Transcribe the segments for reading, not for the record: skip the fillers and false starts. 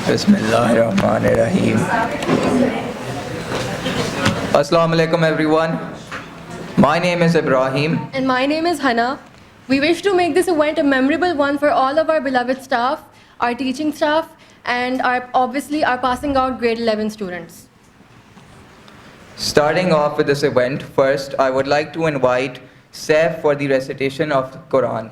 Bismillahirrahmanirrahim. Assalamu alaikum everyone. My name is Ibrahim. And my name is Hannah. We wish to make this event a memorable one for all of our beloved staff, our teaching staff, and obviously our passing out grade 11 students. Starting off with this event, first I would like to invite Saif for the recitation of the Quran.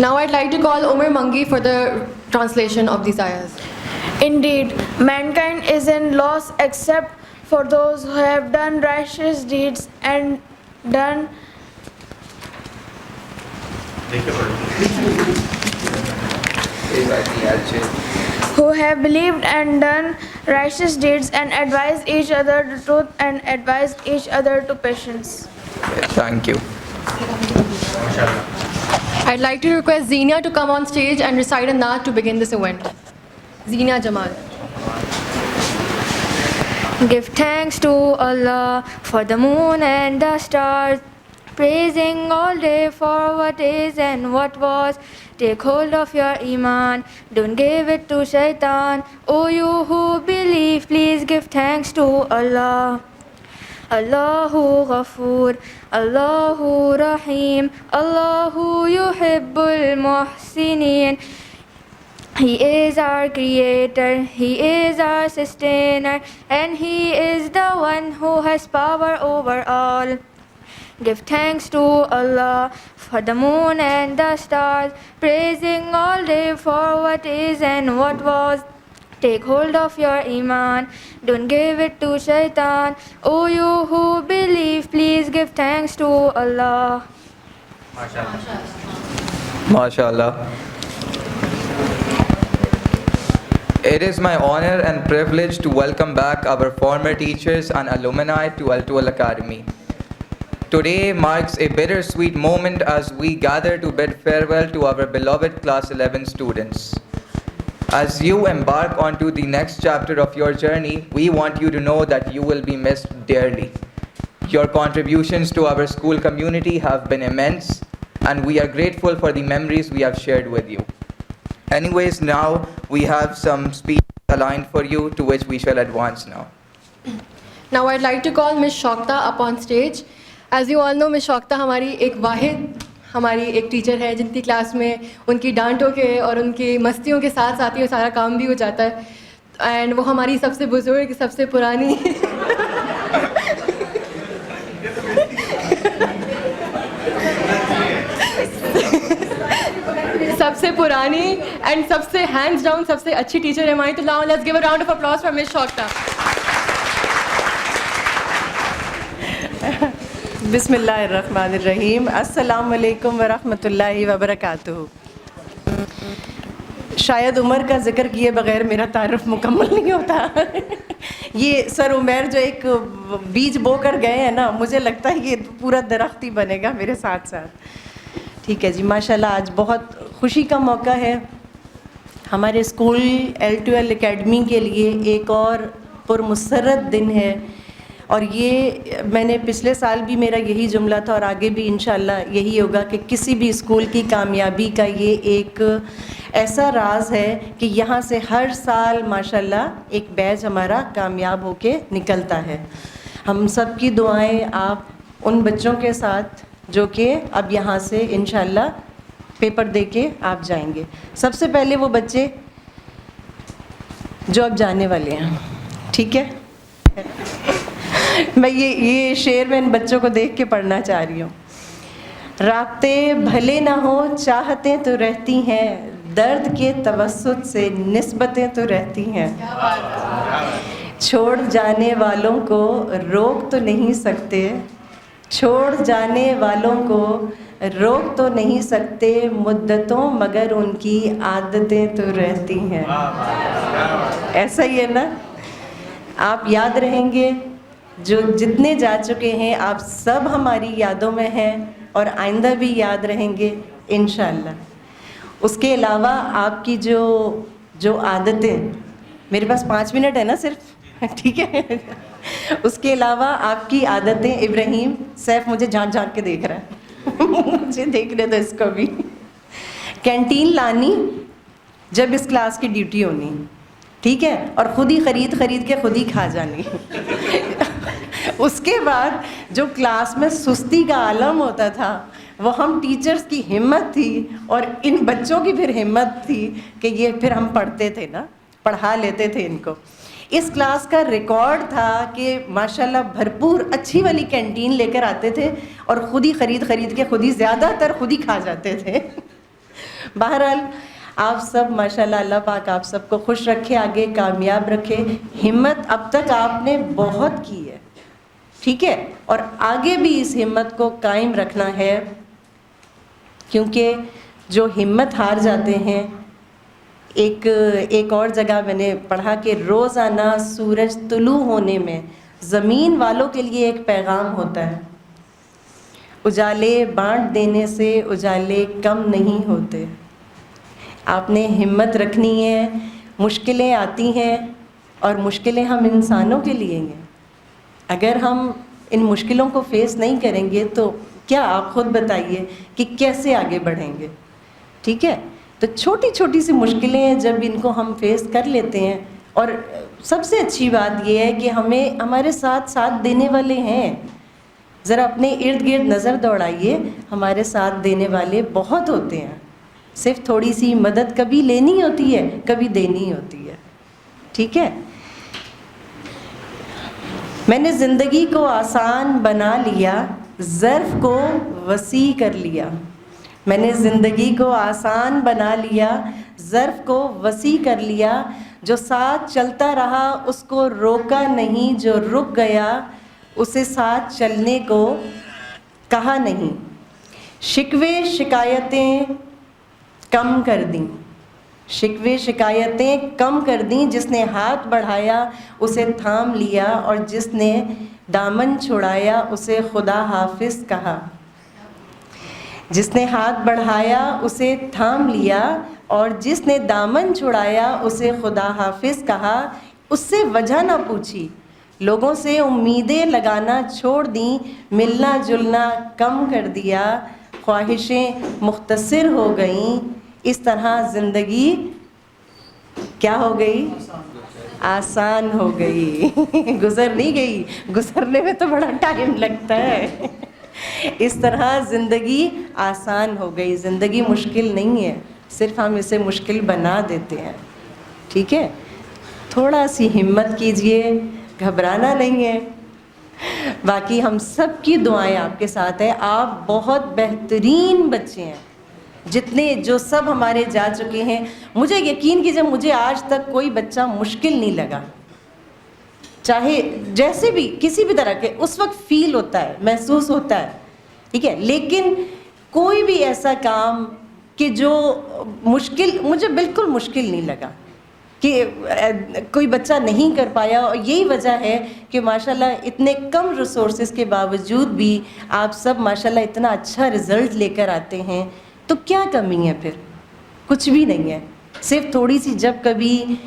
Now I'd like to call Umar Mangi for the translation of these ayahs. Indeed, mankind is in loss except for those who have done righteous deeds and who have believed and done righteous deeds and advised each other the truth and advised each other to patience. Thank you. I'd like to request Zenia to come on stage and recite a naat to begin this event. Zenia Jamal. Give thanks to Allah for the moon and the stars, praising all day for what is and what was. Take hold of your iman, don't give it to shaitan. O you who believe, please give thanks to Allah. Allahu Ghafoor, Allahu Rahim, Allahu Yuhibbul Muhsineen. He is our creator, He is our sustainer, and He is the one who has power over all. Give thanks to Allah for the moon and the stars, praising all day for what is and what was. Take hold of your iman, don't give it to shaitan. O you who believe, please give thanks to Allah. MashaAllah. It is my honor and privilege to welcome back our former teachers and alumni to Al-Tual Academy. Today marks a bittersweet moment as we gather to bid farewell to our beloved Class 11 students. As you embark onto the next chapter of your journey, we want you to know that you will be missed dearly. Your contributions to our school community have been immense, and we are grateful for the memories we have shared with you. Anyways, now we have some speech aligned for you, to which we shall advance now. Now I'd like to call Ms. Shokta up on stage. As you all know, Ms. Shokta हमारी एक teacher है जिनकी class में उनकी डांटों के और उनकी मस्तियों के साथ साथ ही सारा काम भी हो जाता है, एंड वो हमारी सबसे बुजुर्ग, सबसे पुरानी सबसे पुरानी एंड सबसे हैंड्स डाउन सबसे अच्छी टीचर है हमारी. तो now let's give a round of applause for miss Shokta. बिस्मिल्लाहिर्रहमानिर्रहीम. अस्सलाम वालेकुम वरहमतुल्लाहि वबरकातुहू. शायद उमर का जिक्र किए बगैर मेरा तारुफ मुकम्मल नहीं होता. ये सर उमर जो एक बीज बो कर गए हैं ना, मुझे लगता है ये पूरा दरख्त ही बनेगा मेरे साथ साथ. ठीक है जी, माशाल्लाह. आज बहुत खुशी का मौका है हमारे स्कूल L2L एकेडमी के लिए. एक और पुरमसरत दिन है, और ये मैंने पिछले साल भी मेरा यही जुमला था और आगे भी इंशाल्लाह यही होगा कि किसी भी स्कूल की कामयाबी का ये एक ऐसा राज है कि यहाँ से हर साल माशाल्लाह एक बैच हमारा कामयाब होके निकलता है. हम सब की दुआएं आप उन बच्चों के साथ जो कि अब यहाँ से इंशाल्लाह पेपर दे के आप जाएंगे. सबसे पहले वो बच्चे जो अब जाने वाले हैं, ठीक है. मैं ये शेर में इन बच्चों को देख के पढ़ना चाह रही हूँ. राब्ते भले ना हो चाहतें तो रहती हैं, दर्द के तवस्सुत से निस्बतें तो रहती हैं. छोड़ जाने वालों को रोक तो नहीं सकते, छोड़ जाने वालों को रोक तो नहीं सकते मुद्दतों मगर उनकी आदतें तो रहती हैं। ऐसा ही है ना? आप याद रहेंगे, जो जितने जा चुके हैं आप सब हमारी यादों में हैं और आइंदा भी याद रहेंगे इंशाअल्लाह। उसके अलावा आपकी जो आदतें, मेरे पास 5 मिनट है ना सिर्फ, ठीक है? उसके अलावा आपकी आदतें, इब्राहिम सैफ मुझे झांक झांक के देख रहा है मुझे देखने दो इसको भी। कैंटीन लानी जब इस क्लास की ड्यूटी होनी, ठीक है, और ख़ुद ही खरीद के खुद ही खा जानी उसके बाद जो क्लास में सुस्ती का आलम होता था वो हम टीचर्स की हिम्मत थी और इन बच्चों की फिर हिम्मत थी कि ये फिर हम पढ़ते थे ना, पढ़ा लेते थे इनको। इस क्लास का रिकॉर्ड था कि माशाल्लाह भरपूर अच्छी वाली कैंटीन लेकर आते थे और ख़ुद ही खरीद के खुद ही ज़्यादातर खुद ही खा जाते थे बहरहाल आप सब माशाल्लाह, अल्लाह पाक आप सबको खुश रखे, आगे कामयाब रखे। हिम्मत अब तक आपने बहुत की है, ठीक है, और आगे भी इस हिम्मत को कायम रखना है, क्योंकि जो हिम्मत हार जाते हैं, एक और जगह मैंने पढ़ा कि रोज़ाना सूरज तुलू होने में ज़मीन वालों के लिए एक पैगाम होता है, उजाले बांट देने से उजाले कम नहीं होते। आपने हिम्मत रखनी है, मुश्किलें आती हैं और मुश्किलें हम इंसानों के लिए हैं। अगर हम इन मुश्किलों को फेस नहीं करेंगे तो क्या आप ख़ुद बताइए कि कैसे आगे बढ़ेंगे, ठीक है? तो छोटी छोटी सी मुश्किलें हैं, जब इनको हम फेस कर लेते हैं, और सबसे अच्छी बात यह है कि हमें हमारे साथ देने वाले हैं। ज़रा अपने इर्द गिर्द नज़र दौड़ाइए, हमारे साथ देने वाले बहुत होते हैं। सिर्फ थोड़ी सी मदद कभी लेनी होती है, कभी देनी होती है, ठीक है? मैंने ज़िंदगी को आसान बना लिया, ज़र्फ़ को वसी कर लिया। मैंने ज़िंदगी को आसान बना लिया, ज़र्फ़ को वसी कर लिया। जो साथ चलता रहा उसको रोका नहीं, जो रुक गया उसे साथ चलने को कहा नहीं। शिकवे शिकायतें कम कर दी, शिकवे शिकायतें कम कर दी। जिसने हाथ बढ़ाया उसे थाम लिया और जिसने दामन छुड़ाया उसे खुदा हाफिज़ कहा। जिसने हाथ बढ़ाया उसे थाम लिया और जिसने दामन छुड़ाया उसे खुदा हाफिज़ कहा। उससे वजह ना पूछी, लोगों से उम्मीदें लगाना छोड़ दी, मिलना जुलना कम कर दिया, ख्वाहिशें मुख्तसर हो गईं। इस तरह ज़िंदगी क्या हो गई? आसान हो गई गुज़र नहीं गई, गुज़रने में तो बड़ा टाइम लगता है इस तरह ज़िंदगी आसान हो गई। ज़िंदगी मुश्किल नहीं है, सिर्फ हम इसे मुश्किल बना देते हैं, ठीक है? थोड़ा सी हिम्मत कीजिए, घबराना नहीं है। बाकी हम सब की दुआएं आपके साथ है। आप बहुत बेहतरीन बच्चे हैं, जितने जो सब हमारे जा चुके हैं। मुझे यकीन कीजिए, मुझे आज तक कोई बच्चा मुश्किल नहीं लगा, चाहे जैसे भी किसी भी तरह के उस वक्त फील होता है, महसूस होता है, ठीक है? लेकिन कोई भी ऐसा काम कि जो मुश्किल, मुझे बिल्कुल मुश्किल नहीं लगा कि कोई बच्चा नहीं कर पाया। और यही वजह है कि माशाल्लाह इतने कम रिसोर्सेज के बावजूद भी आप सब माशाल्लाह इतना अच्छा रिज़ल्ट लेकर आते हैं। तो क्या कमी है फिर? कुछ भी नहीं है। सिर्फ थोड़ी सी जब कभी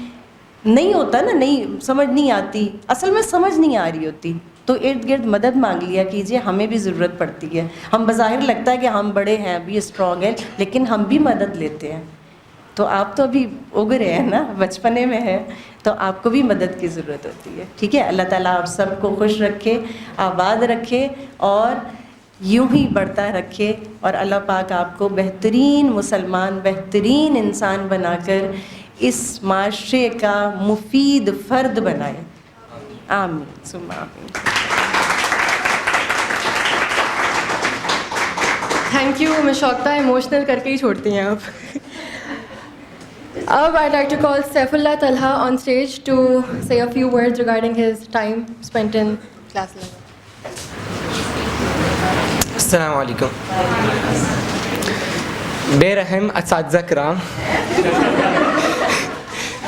नहीं होता ना, नहीं समझ नहीं आती, असल में समझ नहीं आ रही होती, तो इर्द गिर्द मदद मांग लिया कीजिए। हमें भी ज़रूरत पड़ती है। हम बज़ाहिर लगता है कि हम बड़े हैं, अभी स्ट्रॉन्ग हैं, लेकिन हम भी मदद लेते हैं। तो आप तो अभी उगरे हैं ना, बचपने में है, तो आपको भी मदद की ज़रूरत होती है, ठीक है? अल्लाह ताला आप सबको खुश रखे, आबाद रखे और यूं ही बढ़ता रखे। और अल्लाह पाक आपको बेहतरीन मुसलमान, बेहतरीन इंसान बनाकर इस माशरे का मुफीद फ़र्द बनाए। आमीन सुम्मा आमीन। थैंक यू मिस शौकता, इमोशनल करके ही छोड़ती हैं आप। अब I'd like to call Saifullah Talha on stage to say a few words regarding his time spent in class 11. अस्सलाम वालेकुम। बेरहम असातिज़ा किराम,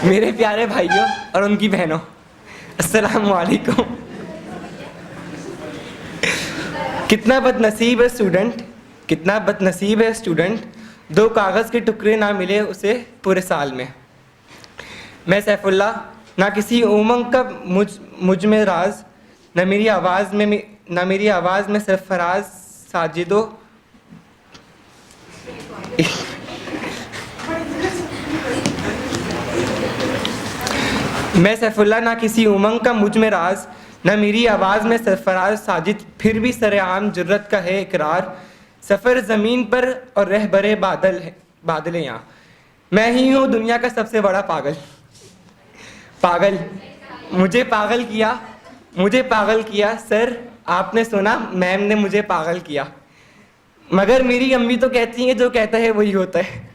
मेरे प्यारे भाइयों और उनकी बहनों, अस्सलाम वालेकुम। कितना बदनसीब है स्टूडेंट, कितना बदनसीब है स्टूडेंट, 2 कागज़ के टुकड़े ना मिले उसे पूरे साल में। मैं सैफुल्ला, ना किसी उमंग का मुझ में राज, न मेरी आवाज़ में सरफराज साजिदो मैं सैफुल्ला, ना किसी उमंग का मुझ में राज, न मेरी आवाज़ में सरफराज साजिद, फिर भी सरेआम जुर्रत का है इकरार। सफ़र ज़मीन पर और रहबरे बादल यहाँ, मैं ही हूँ दुनिया का सबसे बड़ा पागल। मुझे पागल किया सर, आपने सुना, मैम ने मुझे पागल किया। मगर मेरी अम्मी तो कहती हैं जो कहता है वही होता है।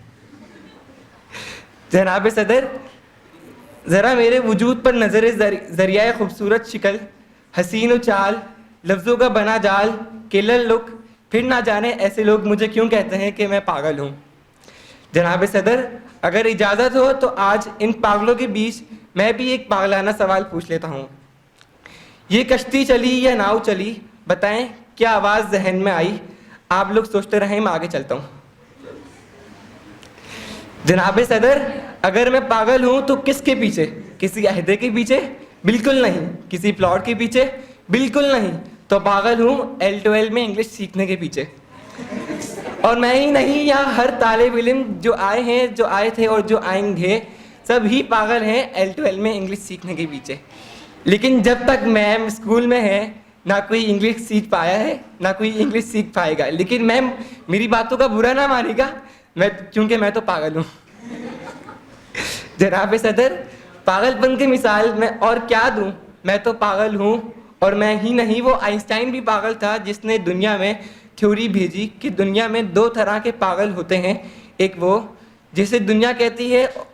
जनाब सदर, ज़रा मेरे वजूद पर नज़र ज़रिया खूबसूरत शिकल, हसीन चाल, लफ्ज़ों का बना जाल, किलर लुक, फिर ना जाने ऐसे लोग मुझे क्यों कहते हैं कि मैं पागल हूँ। जनाब सदर, अगर इजाज़त हो तो आज इन पागलों के बीच मैं भी एक पागलाना सवाल पूछ लेता हूँ। ये कश्ती चली या नाव चली, बताएं क्या आवाज़ जहन में आई, आप लोग सोचते रहें, मैं आगे चलता हूँ। जनाब सदर, अगर मैं पागल हूँ तो किसके पीछे? किसी अहदे के पीछे? बिल्कुल नहीं। किसी प्लॉट के पीछे? बिल्कुल नहीं। तो पागल हूँ L12 में इंग्लिश सीखने के पीछे। और मैं ही नहीं, यहाँ हर तालिब इल्म जो आए थे और जो आएंगे, सब ही पागल हैं L12 में इंग्लिश सीखने के पीछे। लेकिन जब तक मैम स्कूल में है, ना कोई इंग्लिश सीख पाया है, ना कोई इंग्लिश सीख पाएगा। लेकिन मैम मेरी बातों का बुरा ना मानेगा, क्योंकि मैं तो पागल हूँ। जनाब सदर, पागलपन की मिसाल मैं और क्या दूँ, मैं तो पागल हूँ। और मैं ही नहीं, वो आइंस्टाइन भी पागल था जिसने दुनिया में थ्योरी भेजी कि दुनिया में 2 तरह के पागल होते हैं। एक वो जिसे दुनिया कहती है,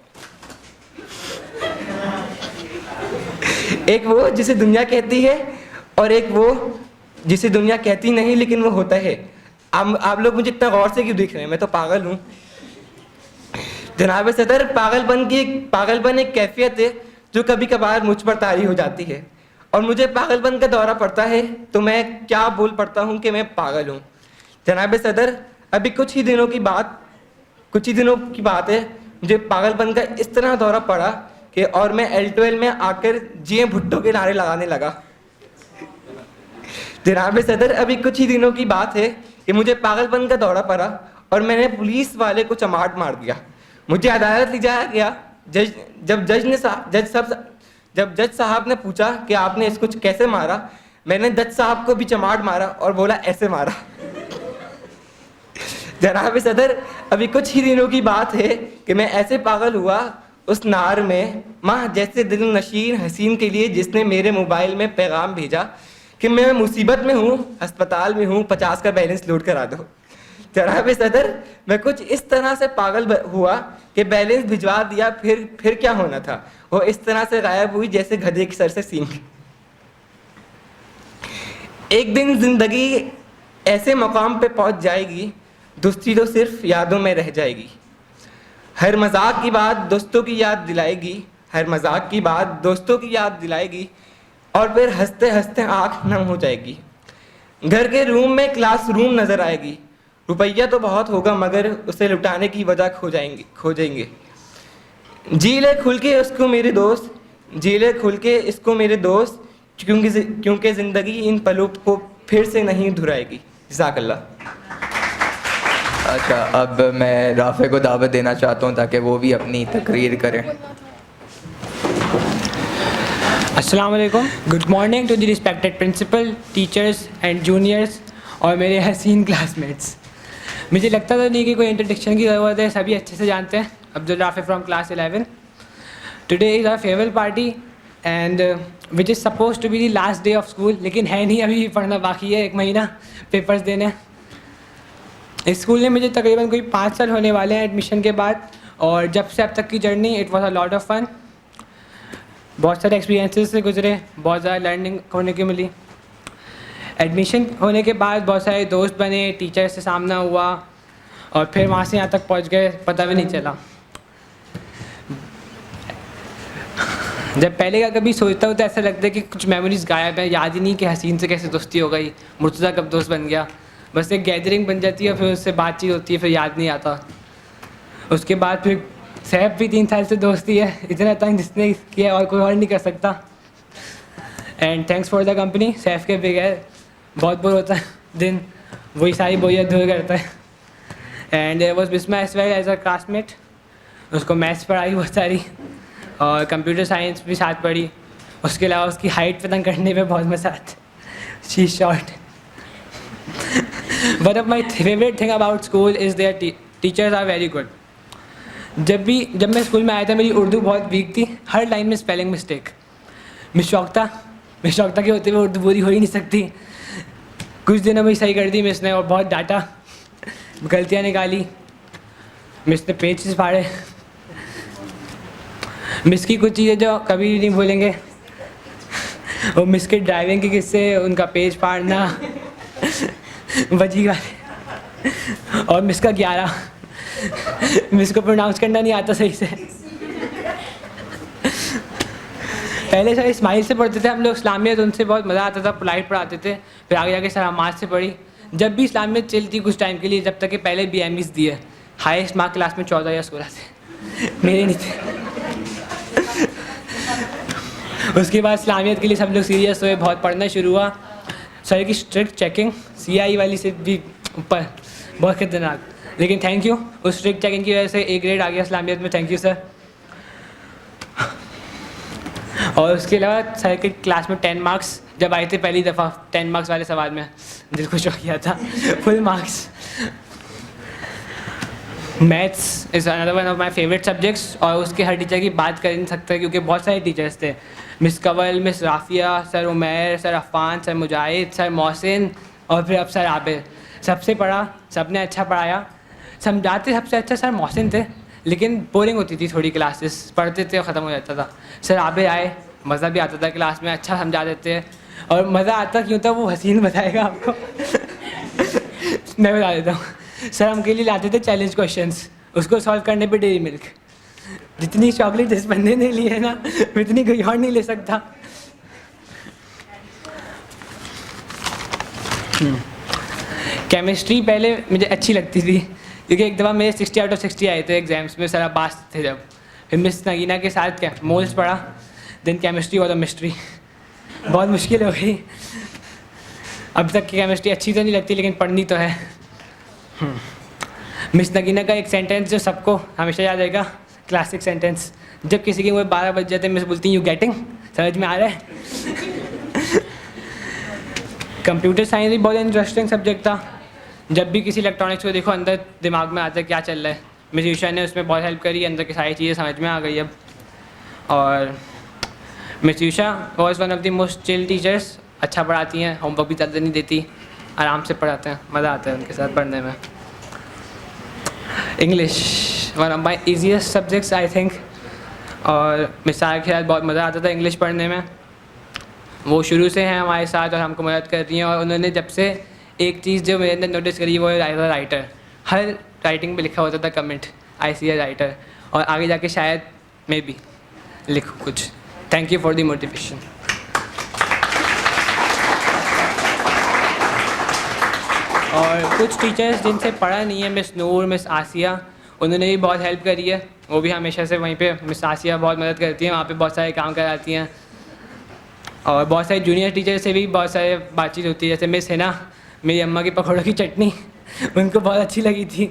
एक वो जिसे दुनिया कहती है, और एक वो जिसे दुनिया कहती नहीं लेकिन वो होता है। आप लोग मुझे इतना गौर से क्यों देख रहे हैं? मैं तो पागल हूँ। जनाब सदर, पागलपन एक कैफियत है जो कभी कभार मुझ पर तारी हो जाती है, और मुझे पागलपन का दौरा पड़ता है तो मैं क्या बोल पड़ता हूँ कि मैं पागल हूँ। जनाब सदर, अभी कुछ ही दिनों की बात है, मुझे पागलपन का इस तरह दौरा पड़ा कि और मैं L12 में आकर जिए भुट्टो के नारे लगाने लगा। जनाब सदर, अभी कुछ ही दिनों की बात है कि मुझे पागलपन का दौरा पड़ा और मैंने पुलिस वाले को चमाट मार दिया। मुझे अदालत ले जाया गया। जब जज साहब ने पूछा कि आपने इसको कैसे मारा, मैंने जज साहब को भी चमाट मारा और बोला ऐसे मारा। जनाब सदर, अभी कुछ ही दिनों की बात है कि मैं ऐसे पागल हुआ उस नार में, माँ जैसे दिल नशीन हसीन के लिए जिसने मेरे मोबाइल में पैगाम भेजा कि मैं मुसीबत में हूँ, अस्पताल में हूँ, 50 का बैलेंस लोड करा दो। जनाब सदर, मैं कुछ इस तरह से पागल हुआ कि बैलेंस भिजवा दिया, फिर क्या होना था, वो इस तरह से गायब हुई जैसे गधे के सर से सींग। एक दिन जिंदगी ऐसे मकाम पे पहुंच जाएगी, दोस्ती तो सिर्फ यादों में रह जाएगी। हर मजाक की बात दोस्तों की याद दिलाएगी, और फिर हंसते हंसते आँख नम हो जाएगी। घर के रूम में क्लासरूम नजर आएगी, रुपया तो बहुत होगा मगर उसे लुटाने की वजह खो जाएंगे। जी ले खुल के इसको मेरे दोस्त, क्योंकि ज़िंदगी इन पलों को फिर से नहीं धुराएगी। जज़ाकल्लाह। अच्छा, अब मैं राफ़े को दावत देना चाहता हूँ ताकि वो भी अपनी तकरीर करें। अस्सलाम वालेकुम, good morning to the respected principal, teachers and juniors और मेरे हसीन क्लासमेट्स। मुझे लगता तो नहीं कि कोई इंट्रोडक्शन की ज़रूरत है, सभी अच्छे से जानते हैं। Abdul Rafi from class 11। Today is our farewell party and which is suppose to be the last day of school, लेकिन है नहीं, अभी पढ़ना बाकी है, 1 महीना पेपर्स देने। इस स्कूल में मुझे तकरीबन कोई 5 साल होने वाले हैं एडमिशन के बाद, और जब से अब तक की journey it was a lot of fun. बहुत सारे एक्सपीरियंसेस से गुजरे, बहुत ज़्यादा लर्निंग होने की मिली। एडमिशन होने के बाद बहुत सारे दोस्त बने, टीचर से सामना हुआ और फिर वहाँ से यहाँ तक पहुँच गए, पता भी नहीं चला। जब पहले का कभी सोचता हूँ तो ऐसा लगता है कि कुछ मेमोरीज गायब है, याद ही नहीं कि हसीन से कैसे दोस्ती हो गई, मुर्तज़ा कब दोस्त बन गया। बस एक गैदरिंग बन जाती है, फिर उससे बातचीत होती है, फिर याद नहीं आता। उसके बाद फिर सैफ भी 3 साल से दोस्ती है, इतना तंग जिसने किया और कोई और नहीं कर सकता। And thanks for the company. Saif के बगैर बहुत बोर होता है दिन, वही सारी बोरियत दूर करता है। And there was Bisma as well as a classmate, उसको मैथ्स पढ़ाई बहुत सारी और कंप्यूटर साइंस भी साथ पढ़ी। उसके अलावा उसकी हाइट पतंग करने में बहुत मज़ा आता। She short. One of my favourite thing about school is their teachers are very good. जब मैं स्कूल में आया था मेरी उर्दू बहुत वीक थी, हर लाइन में स्पेलिंग मिस्टेक। मिस शौकता के होते हुए उर्दू पूरी हो ही नहीं सकती। कुछ दिनों में सही कर दी मिस ने और बहुत डांटा, गलतियाँ निकाली। मिस ने पेज फाड़े। मिस की कुछ चीज़ें जो कभी नहीं भूलेंगे, वो मिस के ड्राइविंग के किस्से, उनका पेज फाड़ना, वजीगा और मिस का 11 मिस को प्रोनाउंस करना नहीं आता सही से। पहले सर इस्माइल से पढ़ते थे हम लोग इस्लामियत, उनसे बहुत मज़ा आता था, पोलाइट पढ़ाते थे। फिर आगे जाके सर हमाद से पढ़ी। जब भी इस्लामियत चलती कुछ टाइम के लिए, जब तक कि पहले BMEs दिए, हाईएस्ट मार्क क्लास में 14 या 16 थे, मेरे नहीं थे। उसके बाद इस्लामियत के लिए सब लोग सीरियस हुए, बहुत पढ़ना शुरू हुआ। सर की स्ट्रिक्ट चेकिंग CI वाली से भी ऊपर, बहुत खतरनाक। लेकिन थैंक यू, उस स्ट्रिक्ट चेकिंग की वजह से A ग्रेड आ गया इस्लामियत में, थैंक यू सर। और उसके अलावा सर के क्लास में 10 मार्क्स जब आए थे पहली दफ़ा 10 मार्क्स वाले सवाल में, दिल खुश हो गया था। Full marks. Maths is another one of my favourite subjects और उसके हर टीचर की बात कर नहीं सकते क्योंकि बहुत सारे टीचर्स थे। Miss Kanwal, miss Rafia, sir Umair, sir Affan, sir Mujahid, sir Mohsin और फिर अब सर आबिर। सबसे पढ़ा, सबने अच्छा पढ़ाया। समझाते सबसे अच्छा सर मोहसिन थे, लेकिन बोरिंग होती थी थोड़ी क्लासेस, पढ़ते थे और ख़त्म हो जाता था। सर आबिर आए, मज़ा भी आता था क्लास में, अच्छा समझा देते और मज़ा आता क्यों था वो हसीन बताएगा आपको। मैं बता देता हूँ। सर हमके लिए लाते थे चैलेंज क्वेश्चंस, उसको सॉल्व करने पे डेयरी मिल्क। जितनी चॉकलेट इस बंदे ने ली है ना, उतनी कोई और नहीं ले सकता। केमिस्ट्री पहले मुझे अच्छी लगती थी क्योंकि एक दफ़ा मेरे 60 आउट ऑफ 60 आए थे एग्जाम्स में, सर अब्बास थे जब। फिर मिस नगीना के साथ क्या मोल्स पढ़ा, देन केमिस्ट्री और मिस्ट्री। बहुत मुश्किल हो गई। अब तक की केमिस्ट्री अच्छी तो नहीं लगती लेकिन पढ़नी तो है। मिस नगीना का एक सेंटेंस जो सबको हमेशा याद रहेगा, क्लासिक सेंटेंस, जब किसी के मुँह 12 बज जाते मिस बोलती यू गेटिंग, समझ में आ रहा है। कंप्यूटर साइंस भी बहुत इंटरेस्टिंग सब्जेक्ट था। जब भी किसी इलेक्ट्रॉनिक्स को देखो अंदर दिमाग में आता है क्या चल रहा है। मिस ईशा ने उसमें बहुत हेल्प करी, अंदर की सारी चीज़ें समझ में आ गई अब। और miss Isha was one of the most chill teachers, अच्छा पढ़ाती हैं, होमवर्क भी ज़्यादा नहीं देती, आराम से पढ़ाते हैं, मज़ा आता है उनके साथ पढ़ने में। English one of my easiest subjects I think, और मिस सारा के साथ बहुत मज़ा आता था इंग्लिश पढ़ने में। वो शुरू से हैं हमारे साथ और हमको मदद कर रही हैं। और उन्होंने जब से एक चीज़ जो मेरे अंदर नोटिस करी वो है राइटर। हर राइटिंग में लिखा होता था comment, I C a writer, और आगे जाके शायद मैं भी लिखूँ कुछ। Thank you for the motivation. और कुछ टीचर्स जिनसे पढ़ा नहीं है, मिस नूर, मिस आसिया, उन्होंने भी बहुत हेल्प करी है। वो भी हमेशा से वहीं पे, मिस आसिया बहुत मदद करती हैं, वहाँ पे बहुत सारे काम कराती हैं। और बहुत सारे जूनियर टीचर से भी बहुत सारे बातचीत होती है, जैसे मिस है ना, मेरी अम्मा की पकौड़ों की चटनी उनको बहुत अच्छी लगी थी।